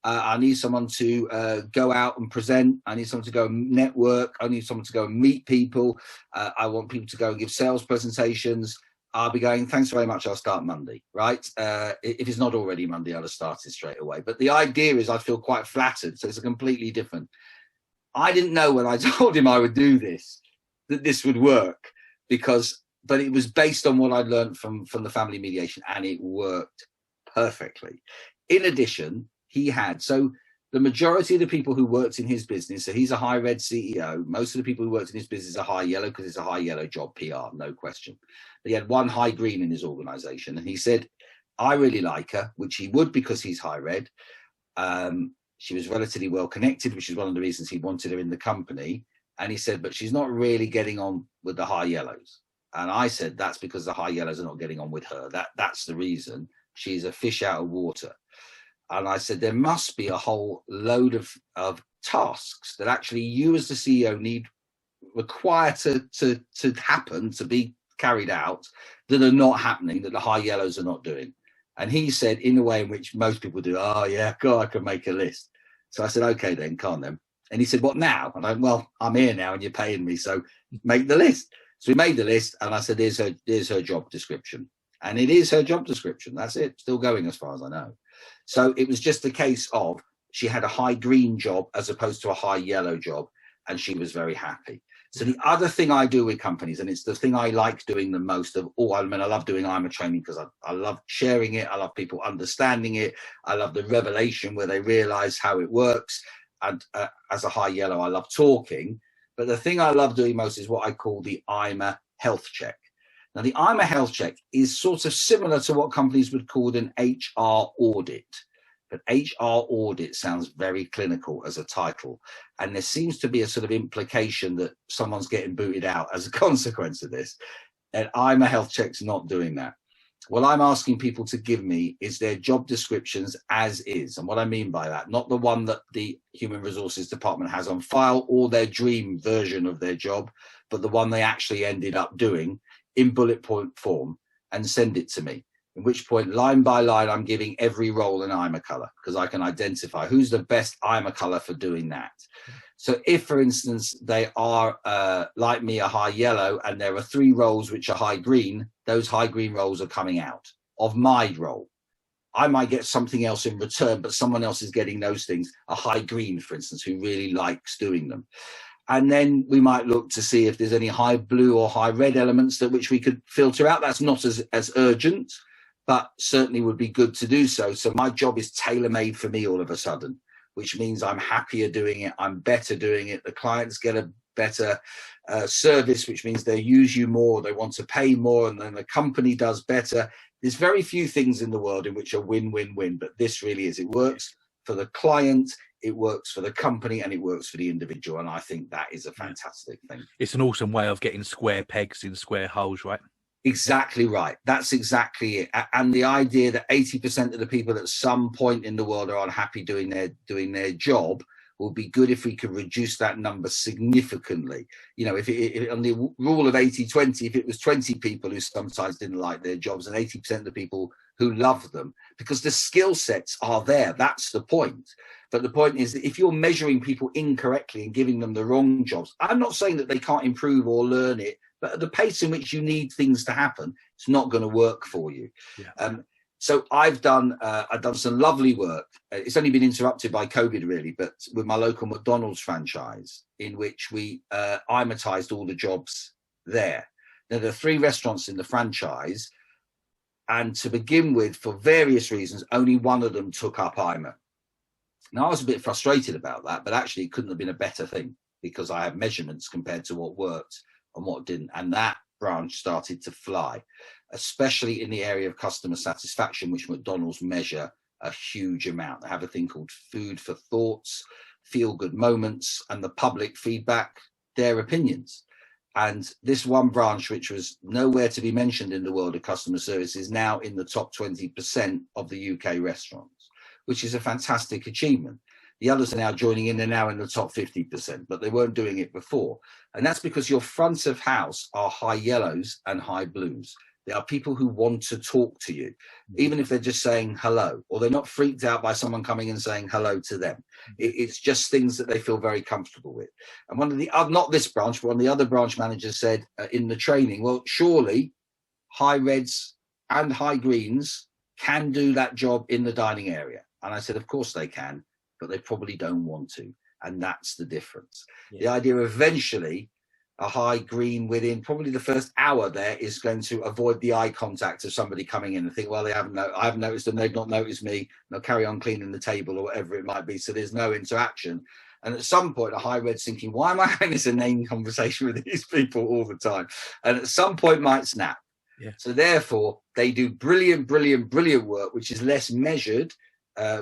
I need someone to go out and present. I need someone to go and network. I need someone to go and meet people. I want people to go and give sales presentations. I'll be going, thanks very much. I'll start Monday, right? If it's not already Monday, I'll have started straight away. But the idea is I feel quite flattered. So it's a completely different. I didn't know when I told him I would do this, that this would work, but it was based on what I'd learned from the family mediation, and it worked perfectly. In addition, so the majority of the people who worked in his business, so he's a high red CEO, most of the people who worked in his business are high yellow because it's a high yellow job, PR, no question. But he had one high green in his organization, and he said, I really like her, which he would because he's high red. She was relatively well connected, which is one of the reasons he wanted her in the company. And he said, but she's not really getting on with the high yellows. And I said, that's because the high yellows are not getting on with her. That's the reason. She's a fish out of water. And I said, there must be a whole load of tasks that actually you as the CEO require to happen, to be carried out, that are not happening, that the high yellows are not doing. And he said, in a way in which most people do, oh yeah, God, I can make a list. So I said, okay then, can't then. And he said, what now? And I went, well, I'm here now and you're paying me, so make the list. So we made the list, and I said, here's her job description. And it is her job description. That's it. Still going as far as I know. So it was just a case of she had a high green job as opposed to a high yellow job, and she was very happy. So the other thing I do with companies, and it's the thing I like doing the most of all, I mean, I love doing IMA training because I love sharing it. I love people understanding it. I love the revelation where they realize how it works. And as a high yellow, I love talking. But the thing I love doing most is what I call the IMA health check. Now, the IMA health check is sort of similar to what companies would call an HR audit. But HR audit sounds very clinical as a title. And there seems to be a sort of implication that someone's getting booted out as a consequence of this. And IMA health check's not doing that. what I'm asking people to give me is their job descriptions as is. And what I mean by that, not the one that the human resources department has on file or their dream version of their job, but the one they actually ended up doing in bullet point form, and send it to me. In which point, line by line, I'm giving every role an IMA color, because I can identify who's the best IMA color for doing that. So if, for instance, they are, like me, a high yellow, and there are 3 roles which are high green, those high green roles are coming out of my role. I might get something else in return, but someone else is getting those things, a high green, for instance, who really likes doing them. And then we might look to see if there's any high blue or high red elements that which we could filter out. That's not as urgent, but certainly would be good to do so. So my job is tailor-made for me all of a sudden, which means I'm happier doing it. I'm better doing it. The clients get a better service, which means they use you more. They want to pay more, and then the company does better. There's very few things in the world in which are win-win-win, but this really is. It works for the client, it works for the company, and it works for the individual. And I think that is a fantastic thing. It's an awesome way of getting square pegs in square holes, right? Exactly right. That's exactly it. And the idea that 80% of the people at some point in the world are unhappy doing their job will be good if we could reduce that number significantly. You know, if on the rule of 80-20, if it was 20 people who sometimes didn't like their jobs and 80% of the people who love them, because the skill sets are there. That's the point. But the point is that if you're measuring people incorrectly and giving them the wrong jobs, I'm not saying that they can't improve or learn it, but at the pace in which you need things to happen, it's not going to work for you. Yeah. So I've done some lovely work. It's only been interrupted by COVID, really, but with my local McDonald's franchise, in which we IMAtized all the jobs there. Now, there are 3 restaurants in the franchise, and to begin with, for various reasons, only one of them took up IMA. Now, I was a bit frustrated about that, but actually it couldn't have been a better thing, because I have measurements compared to what worked and what didn't. And that branch started to fly, especially in the area of customer satisfaction, which McDonald's measure a huge amount. They have a thing called food for thoughts, feel good moments, and the public feedback, their opinions. And this one branch, which was nowhere to be mentioned in the world of customer service, is now in the top 20% of the UK restaurants, which is a fantastic achievement. The others are now joining in. They're now in the top 50%, but they weren't doing it before. And that's because your front of house are high yellows and high blues. They are people who want to talk to you, even if they're just saying hello, or they're not freaked out by someone coming and saying hello to them. It's just things that they feel very comfortable with. And one of the, not this branch, but one of the other branch managers said in the training, well, surely high reds and high greens can do that job in the dining area. And I said, of course they can, but they probably don't want to. And that's the difference. Yeah. The idea eventually a high green within probably the first hour there is going to avoid the eye contact of somebody coming in and think, well, I haven't noticed them, they've not noticed me, and they'll carry on cleaning the table or whatever it might be. So there's no interaction. And at some point, a high red's thinking, why am I having this inane conversation with these people all the time? And at some point might snap. Yeah. So therefore, they do brilliant work, which is less measured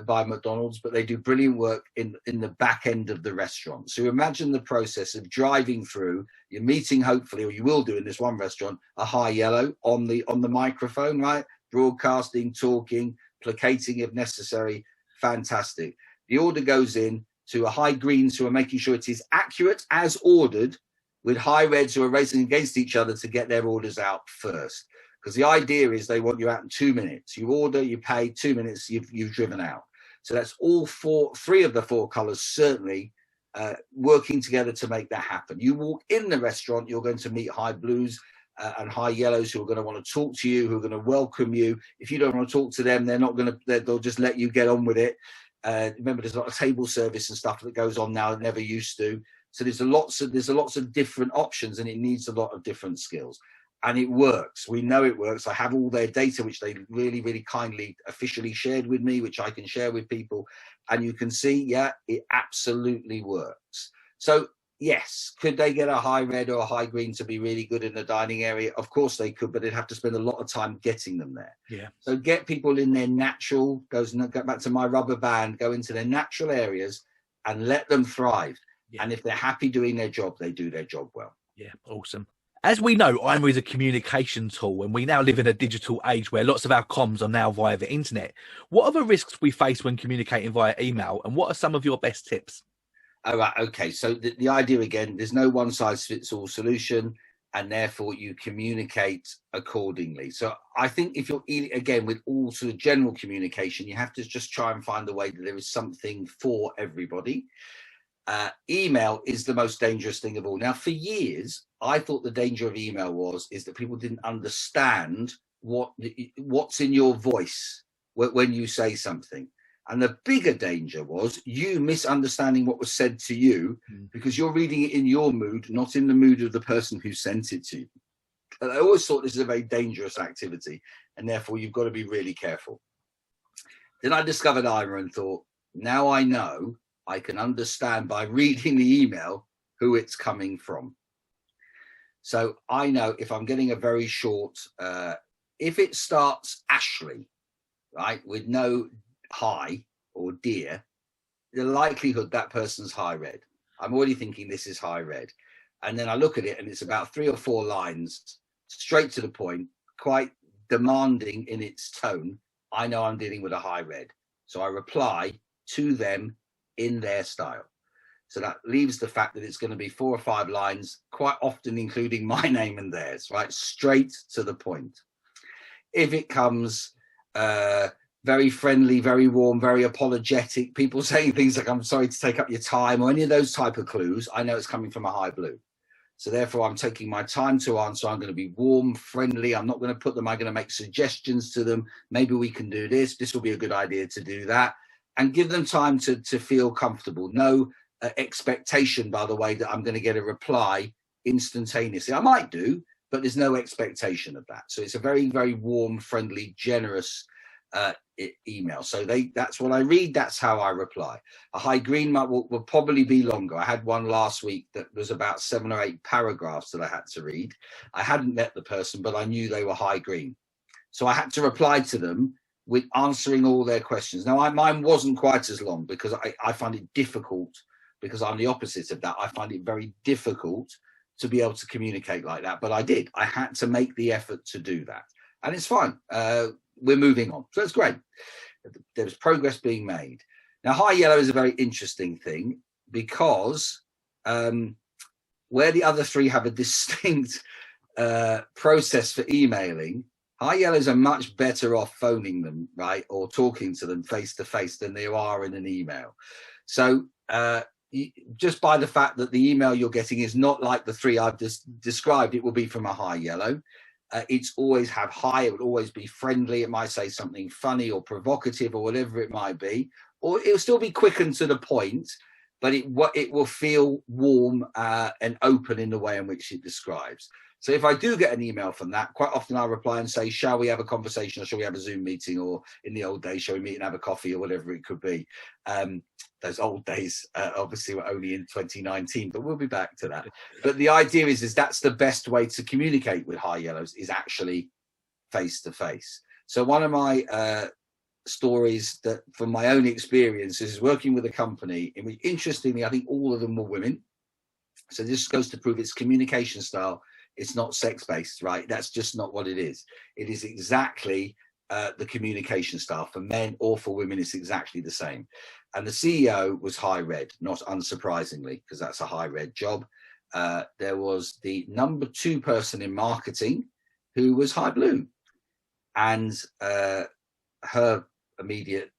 by McDonald's, but they do brilliant work in the back end of the restaurant. So imagine the process of driving through, you're meeting, hopefully, or you will do in this one restaurant, a high yellow on the microphone, right? Broadcasting, talking, placating if necessary. Fantastic. The order goes in to a high greens who are making sure it is accurate as ordered, with high reds who are racing against each other to get their orders out first. Because the idea is they want you out in 2 minutes. You order, you pay, 2 minutes, you've driven out. So that's all three of the 4 colours certainly working together to make that happen. You walk in the restaurant, you're going to meet high blues and high yellows who are going to want to talk to you, who are going to welcome you. If you don't want to talk to them, they'll just let you get on with it. Remember, there's a lot of table service and stuff that goes on now that never used to. So there's lots of different options, and it needs a lot of different skills. And it works. We know it works. I have all their data, which they really kindly officially shared with me, which I can share with people. And you can see, yeah, it absolutely works. So yes, could they get a high red or a high green to be really good in the dining area? Of course they could, but they'd have to spend a lot of time getting them there. Yeah. So get people in their natural, go back to my rubber band, go into their natural areas and let them thrive. Yeah. And if they're happy doing their job, they do their job well. Yeah, awesome. As we know, IMA is a communication tool, and we now live in a digital age where lots of our comms are now via the internet. What are the risks we face when communicating via email, and what are some of your best tips? All right, okay. So the idea again, there's no one size fits all solution, and therefore you communicate accordingly. So I think if you're again with all sort of general communication, you have to just try and find a way that there is something for everybody. Email is the most dangerous thing of all. Now, for years, I thought the danger of email is that people didn't understand what's in your voice when you say something. And the bigger danger was you misunderstanding what was said to you because you're reading it in your mood, not in the mood of the person who sent it to you. And I always thought this is a very dangerous activity, and therefore you've got to be really careful. Then I discovered IMA and thought, now I know I can understand by reading the email who it's coming from. So I know if I'm getting a very short, if it starts Ashley, right, with no hi or dear, the likelihood that person's high read. I'm already thinking this is high read. And then I look at it and it's about 3 or 4 lines, straight to the point, quite demanding in its tone. I know I'm dealing with a high read. So I reply to them in their style. So that leaves the fact that it's going to be 4 or 5 lines, quite often including my name and theirs, right? Straight to the point. If it comes very friendly, very warm, very apologetic, people saying things like, I'm sorry to take up your time, or any of those type of clues, I know it's coming from a high blue. So therefore, I'm taking my time to answer. I'm going to be warm, friendly. I'm not going to put them, I'm going to make suggestions to them. Maybe we can do this. This will be a good idea to do that. And give them time to feel comfortable. No expectation, by the way, that I'm going to get a reply instantaneously. I might do, but there's no expectation of that. So it's a very, very warm, friendly, generous email. So that's what I read. That's how I reply. A high green will probably be longer. I had one last week that was about 7 or 8 paragraphs that I had to read. I hadn't met the person, but I knew they were high green. So I had to reply to them with answering all their questions. Now, mine wasn't quite as long because I find it difficult, because I'm the opposite of that. I find it very difficult to be able to communicate like that. But I did. I had to make the effort to do that. And it's fine. We're moving on. So it's great. There's progress being made. Now, high yellow is a very interesting thing because where the other 3 have a distinct process for emailing, high yellows are much better off phoning them, right, or talking to them face to face than they are in an email. So just by the fact that the email you're getting is not like the 3 I've just described, it will be from a high yellow. It's always have high, it will always be friendly. It might say something funny or provocative or whatever it might be, or it'll still be quick and to the point, but it will feel warm and open in the way in which it describes. So if I do get an email from that, quite often I'll reply and say, shall we have a conversation, or shall we have a Zoom meeting, or in the old days, shall we meet and have a coffee, or whatever it could be. Those old days obviously were only in 2019, but we'll be back to that. But the idea is that's the best way to communicate with high yellows, is actually face to face. So one of my stories that from my own experience is working with a company in which, interestingly, I think all of them were women. So this goes to prove its communication style. It's not sex-based, right? That's just not what it is. It is exactly the communication style. For men or for women, it's exactly the same. And the CEO was high red, not unsurprisingly, because that's a high red job. There was the number 2 person in marketing who was high blue. And her immediate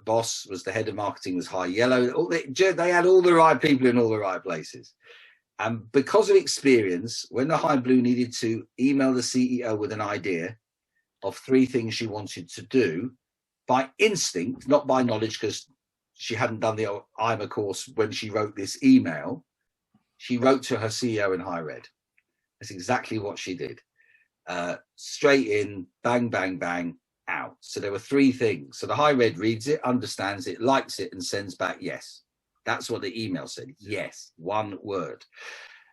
boss was the head of marketing, was high yellow. They had all the right people in all the right places. And because of experience, when the high blue needed to email the CEO with an idea of 3 things she wanted to do, by instinct, not by knowledge, because she hadn't done the IMA course when she wrote this email, she wrote to her CEO in high red. That's exactly what she did. Straight in, bang, bang, bang, out. So there were 3 things. So the high red reads it, understands it, likes it, and sends back yes. That's what the email said. Yes, 1 word.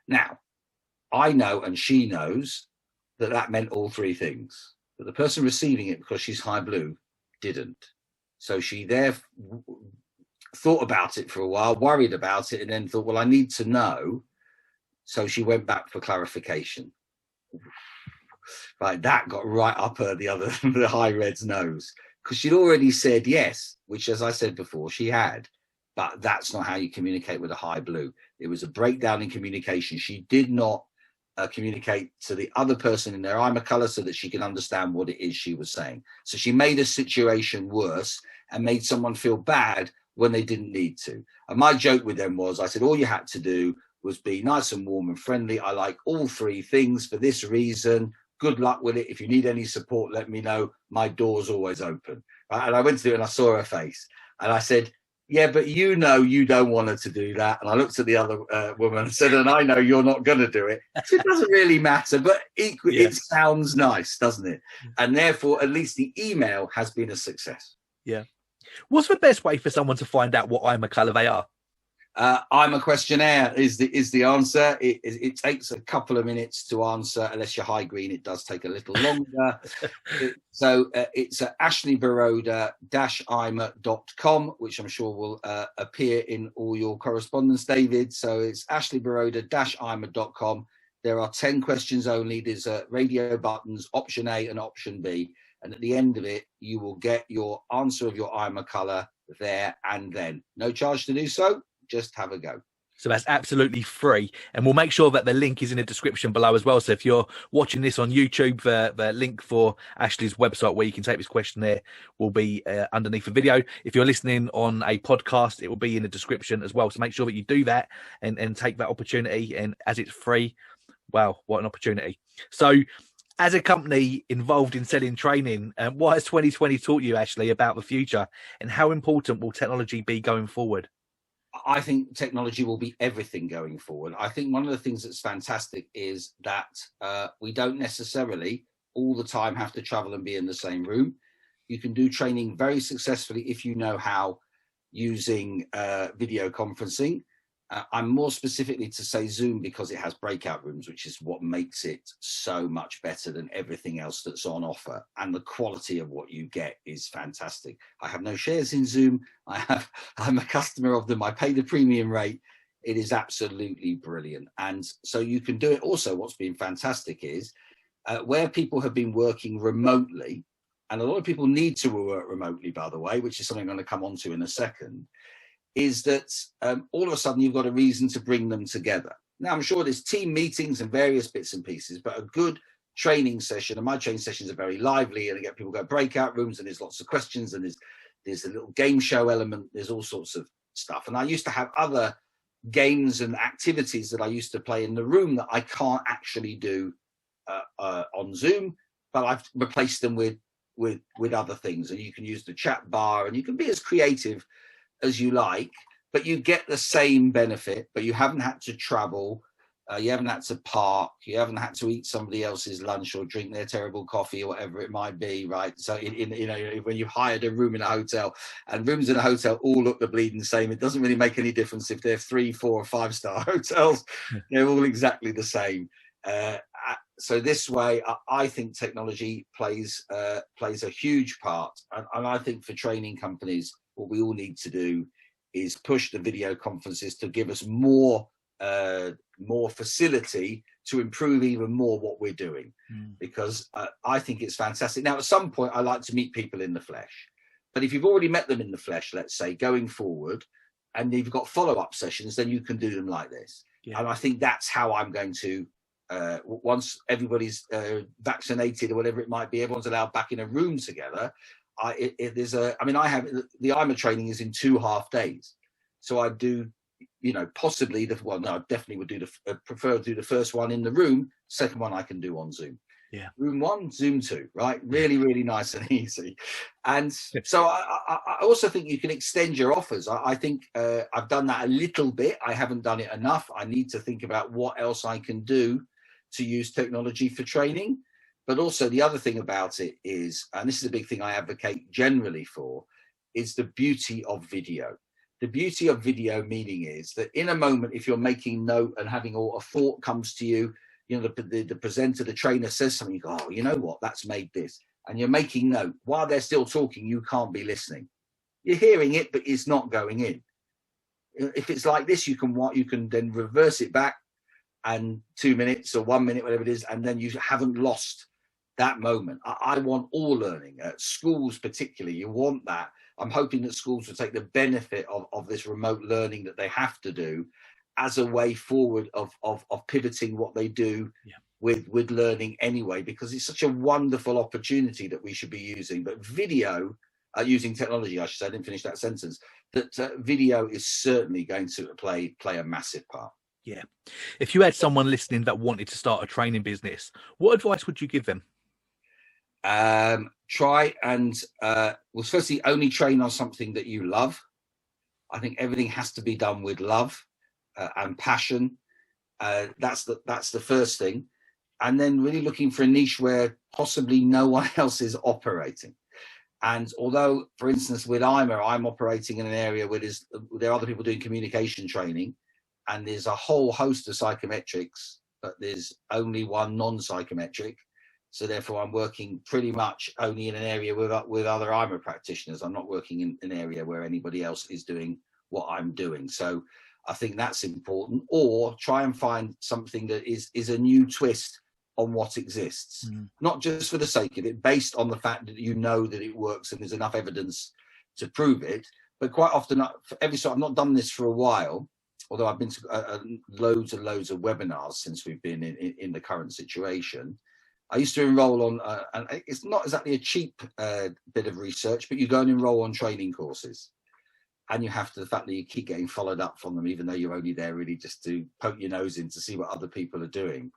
Now, I know, and she knows, that meant all 3 things. But the person receiving it, because she's high blue, didn't. So she thought about it for a while, worried about it, and then thought, well, I need to know So she went back for clarification. Right, that got right up the high red's nose, because she'd already said yes, which, as I said before, she had. But that's not how you communicate with a high blue. It was a breakdown in communication. She did not communicate to the other person in their IMA color so that she could understand what it is she was saying. So she made a situation worse and made someone feel bad when they didn't need to. And my joke with them was, I said, all you had to do was be nice and warm and friendly. I like all three things for this reason. Good luck with it. If you need any support, let me know. My door's always open. Right? And I went to do it and I saw her face. And I said, yeah, but you know you don't want her to do that. And I looked at the other woman and said, and I know you're not going to do it. So it doesn't really matter, but equally, it sounds nice, doesn't it? And therefore, at least the email has been a success. Yeah. What's the best way for someone to find out what IMA colour they are? I'm a questionnaire is the answer. It takes a couple of minutes to answer. Unless you're high green, it does take a little longer. It's ashleybaroda-ima.com, which I'm sure will appear in all your correspondence, David. So it's ashleybaroda-ima.com. There are 10 questions only. There's radio buttons, option A and option B. And at the end of it, you will get your answer of your IMA colour there and then. No charge to do so. Just have a go. So that's absolutely free. And we'll make sure that the link is in the description below as well. So if you're watching this on YouTube, the link for Ashley's website where you can take this questionnaire will be underneath the video. If you're listening on a podcast, it will be in the description as well. So make sure that you do that and take that opportunity. And as it's free, wow, what an opportunity. So as a company involved in selling training, what has 2020 taught you, Ashley, about the future? And how important will technology be going forward? I think technology will be everything going forward. I think one of the things that's fantastic is that we don't necessarily all the time have to travel and be in the same room. You can do training very successfully if you know how using video conferencing. I'm more specifically to say Zoom because it has breakout rooms, which is what makes it so much better than everything else that's on offer. And the quality of what you get is fantastic. I have no shares in Zoom. I'm a customer of them. I pay the premium rate. It is absolutely brilliant. And so you can do it. Also, what's been fantastic is where people have been working remotely, and a lot of people need to work remotely, by the way, which is something I'm going to come on to in a second, is that all of a sudden you've got a reason to bring them together. Now, I'm sure there's team meetings and various bits and pieces, but a good training session, and my training sessions are very lively, and I get people go breakout rooms, and there's lots of questions, and there's a little game show element, there's all sorts of stuff. And I used to have other games and activities that I used to play in the room that I can't actually do on Zoom, but I've replaced them with other things. And you can use the chat bar, and you can be as creative as you like, but you get the same benefit, but you haven't had to travel, you haven't had to park, you haven't had to eat somebody else's lunch or drink their terrible coffee or whatever it might be, right? So when you hired a room in a hotel, and rooms in a hotel all look the bleeding same, it doesn't really make any difference if they're 3, 4 or 5-star hotels. They're all exactly the same. So this way, I think technology plays a huge part, and I think for training companies, what we all need to do is push the video conferences to give us more facility to improve even more what we're doing, because I think it's fantastic. Now, at some point, I like to meet people in the flesh, but if you've already met them in the flesh, let's say, going forward, and you've got follow-up sessions, then you can do them like this. Yeah. And I think that's how I'm going to, once everybody's vaccinated or whatever it might be, everyone's allowed back in a room together. I have the IMA training is in 2 half days, so I do, possibly I definitely would prefer to do the first one in the room. Second one I can do on Zoom. Yeah, room 1, Zoom 2, right? Really, really nice and easy. And so I also think you can extend your offers. I think I've done that a little bit. I haven't done it enough. I need to think about what else I can do to use technology for training. But also the other thing about it is, and this is a big thing I advocate generally for, is the beauty of video. The beauty of video meaning is that in a moment, if you're making note and having a thought comes to you, the presenter, the trainer says something, you go, oh, you know what, that's made this. And you're making note. While they're still talking, you can't be listening. You're hearing it, but it's not going in. If it's like this, you can then reverse it back, and 2 minutes or 1 minute, whatever it is, and then you haven't lost that moment. I want all learning. Schools particularly, you want that. I'm hoping that schools will take the benefit of this remote learning that they have to do as a way forward of pivoting what they do with learning anyway, because it's such a wonderful opportunity that we should be using. But video, using technology, I should say, I didn't finish that sentence, that video is certainly going to play a massive part. Yeah. If you had someone listening that wanted to start a training business, what advice would you give them? Try and, well, firstly, only train on something that you love. I think everything has to be done with love and passion. That's the first thing. And then really looking for a niche where possibly no one else is operating. And although, for instance, with IMA, I'm operating in an area where there are other people doing communication training, and there's a whole host of psychometrics, but there's only one non-psychometric. So therefore, I'm working pretty much only in an area with other IMA practitioners. I'm not working in an area where anybody else is doing what I'm doing. So I think that's important. Or try and find something that is a new twist on what exists, not just for the sake of it, based on the fact that you know that it works and there's enough evidence to prove it. But quite often, I've not done this for a while, although I've been to loads and loads of webinars since we've been in the current situation. I used to enroll on, and it's not exactly a cheap bit of research, but you go and enroll on training courses. And you have the fact that you keep getting followed up from them, even though you're only there really just to poke your nose in to see what other people are doing.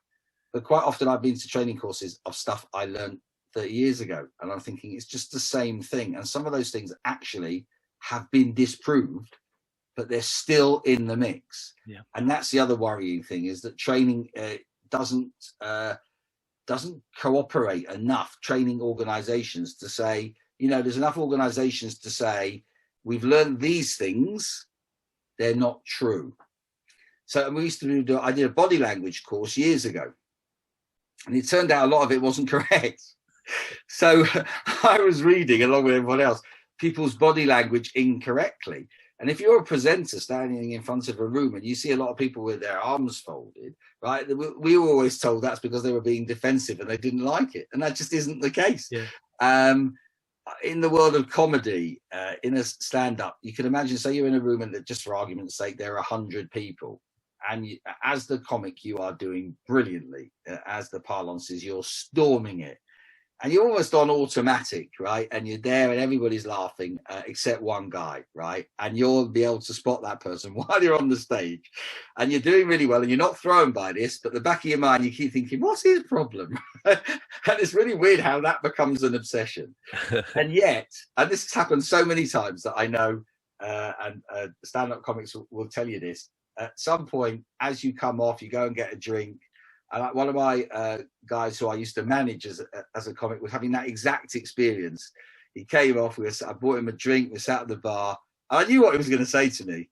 But quite often I've been to training courses of stuff I learned 30 years ago. And I'm thinking it's just the same thing. And some of those things actually have been disproved, but they're still in the mix. Yeah. And that's the other worrying thing, is that training doesn't cooperate enough, training organizations to say, there's enough organizations to say, we've learned these things, they're not true. So I did a body language course years ago, and it turned out a lot of it wasn't correct. So I was reading, along with everyone else, people's body language incorrectly. And if you're a presenter standing in front of a room and you see a lot of people with their arms folded, right, we were always told that's because they were being defensive and they didn't like it. And that just isn't the case. Yeah. In the world of comedy, in a stand-up, you can imagine, say you're in a room and just for argument's sake, there are 100 people. And as the comic, you are doing brilliantly. As the parlance is, you're storming it. And you're almost on automatic, right? And you're there and everybody's laughing except one guy, right? And you'll be able to spot that person while you're on the stage. And you're doing really well and you're not thrown by this, but the back of your mind, you keep thinking, what's his problem? And it's really weird how that becomes an obsession. And yet, and this has happened so many times that I know, and stand-up comics will tell you this, at some point, as you come off, you go and get a drink. And one of my guys who I used to manage as a comic was having that exact experience. He came off, I bought him a drink, we sat at the bar. I knew what he was going to say to me.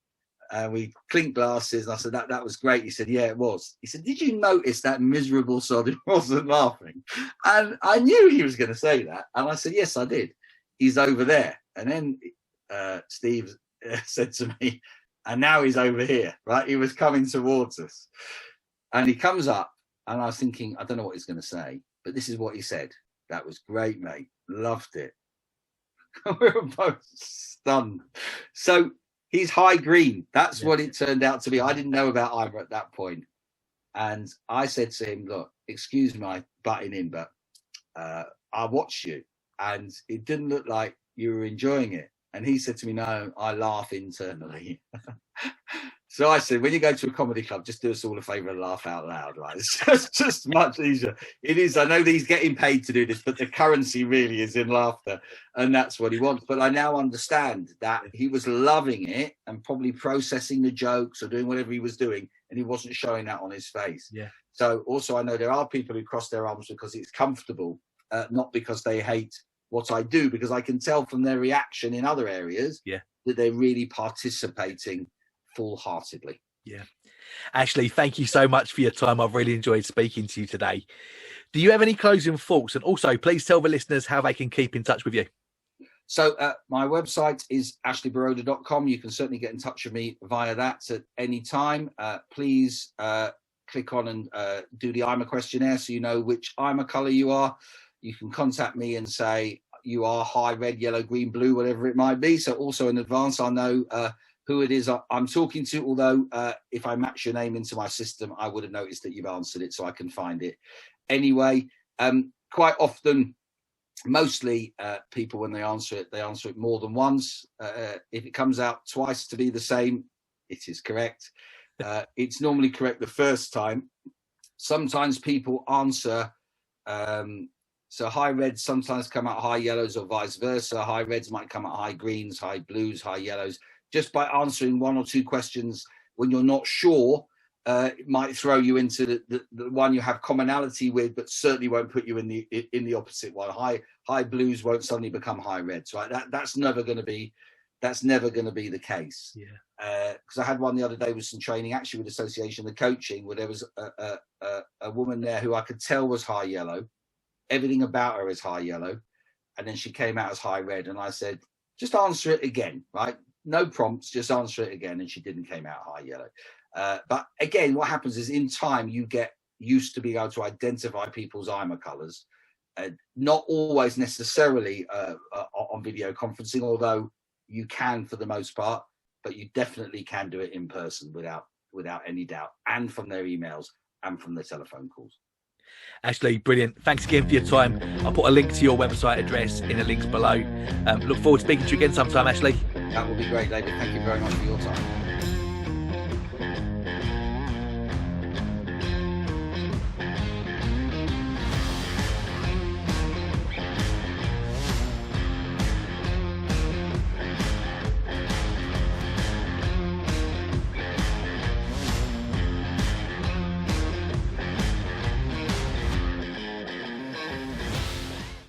And we clinked glasses, and I said, that was great. He said, yeah, it was. He said, did you notice that miserable sod who wasn't laughing? And I knew he was going to say that. And I said, yes, I did. He's over there. And then Steve said to me, and now he's over here, right? He was coming towards us. And he comes up, and I was thinking, I don't know what he's going to say, but this is what he said. That was great, mate. Loved it. We were both stunned. So he's high green. That's what it turned out to be. I didn't know about Ivor at that point. And I said to him, look, excuse my butting in, but I watched you and it didn't look like you were enjoying it. And he said to me, no, I laugh internally. So I said, when you go to a comedy club, just do us all a favour and laugh out loud, right? It's just much easier. It is. I know that he's getting paid to do this, but the currency really is in laughter. And that's what he wants. But I now understand that he was loving it and probably processing the jokes or doing whatever he was doing. And he wasn't showing that on his face. Yeah. So also I know there are people who cross their arms because it's comfortable, not because they hate what I do, because I can tell from their reaction in other areas that they're really participating full-heartedly. Yeah. Ashley, thank you so much for your time. I've really enjoyed speaking to you today. Do you have any closing thoughts? And also, please tell the listeners how they can keep in touch with you. So my website is ashleyboroda.com. You can certainly get in touch with me via that at any time. Please click on and do the IMA questionnaire, so you know which IMA colour you are. You can contact me and say you are high, red, yellow, green, blue, whatever it might be. So also in advance, I know who it is I'm talking to, although if I match your name into my system, I would have noticed that you've answered it, so I can find it. Anyway, quite often, mostly people, when they answer it more than once. If it comes out twice to be the same, it is correct. It's normally correct the first time. Sometimes people answer, so high reds sometimes come out high yellows, or vice versa. High reds might come out high greens, high blues, high yellows. Just by answering one or two questions when you're not sure, it might throw you into the one you have commonality with, but certainly won't put you in the opposite one. High blues won't suddenly become high reds, right? That's never going to be the case. Yeah. Because I had one the other day with some training, actually with association, the coaching, where there was a woman there who I could tell was high yellow. Everything about her is high yellow, and then she came out as high red, and I said, just answer it again, right? No prompts, just answer it again, and she didn't came out high yellow. But again, what happens is in time you get used to being able to identify people's IMA colours, not always necessarily on video conferencing, although you can for the most part, but you definitely can do it in person without any doubt, and from their emails and from their telephone calls. Ashley, brilliant. Thanks again for your time. I'll put a link to your website address in the links below. Look forward to speaking to you again sometime, Ashley. That will be great, David. Thank you very much for your time.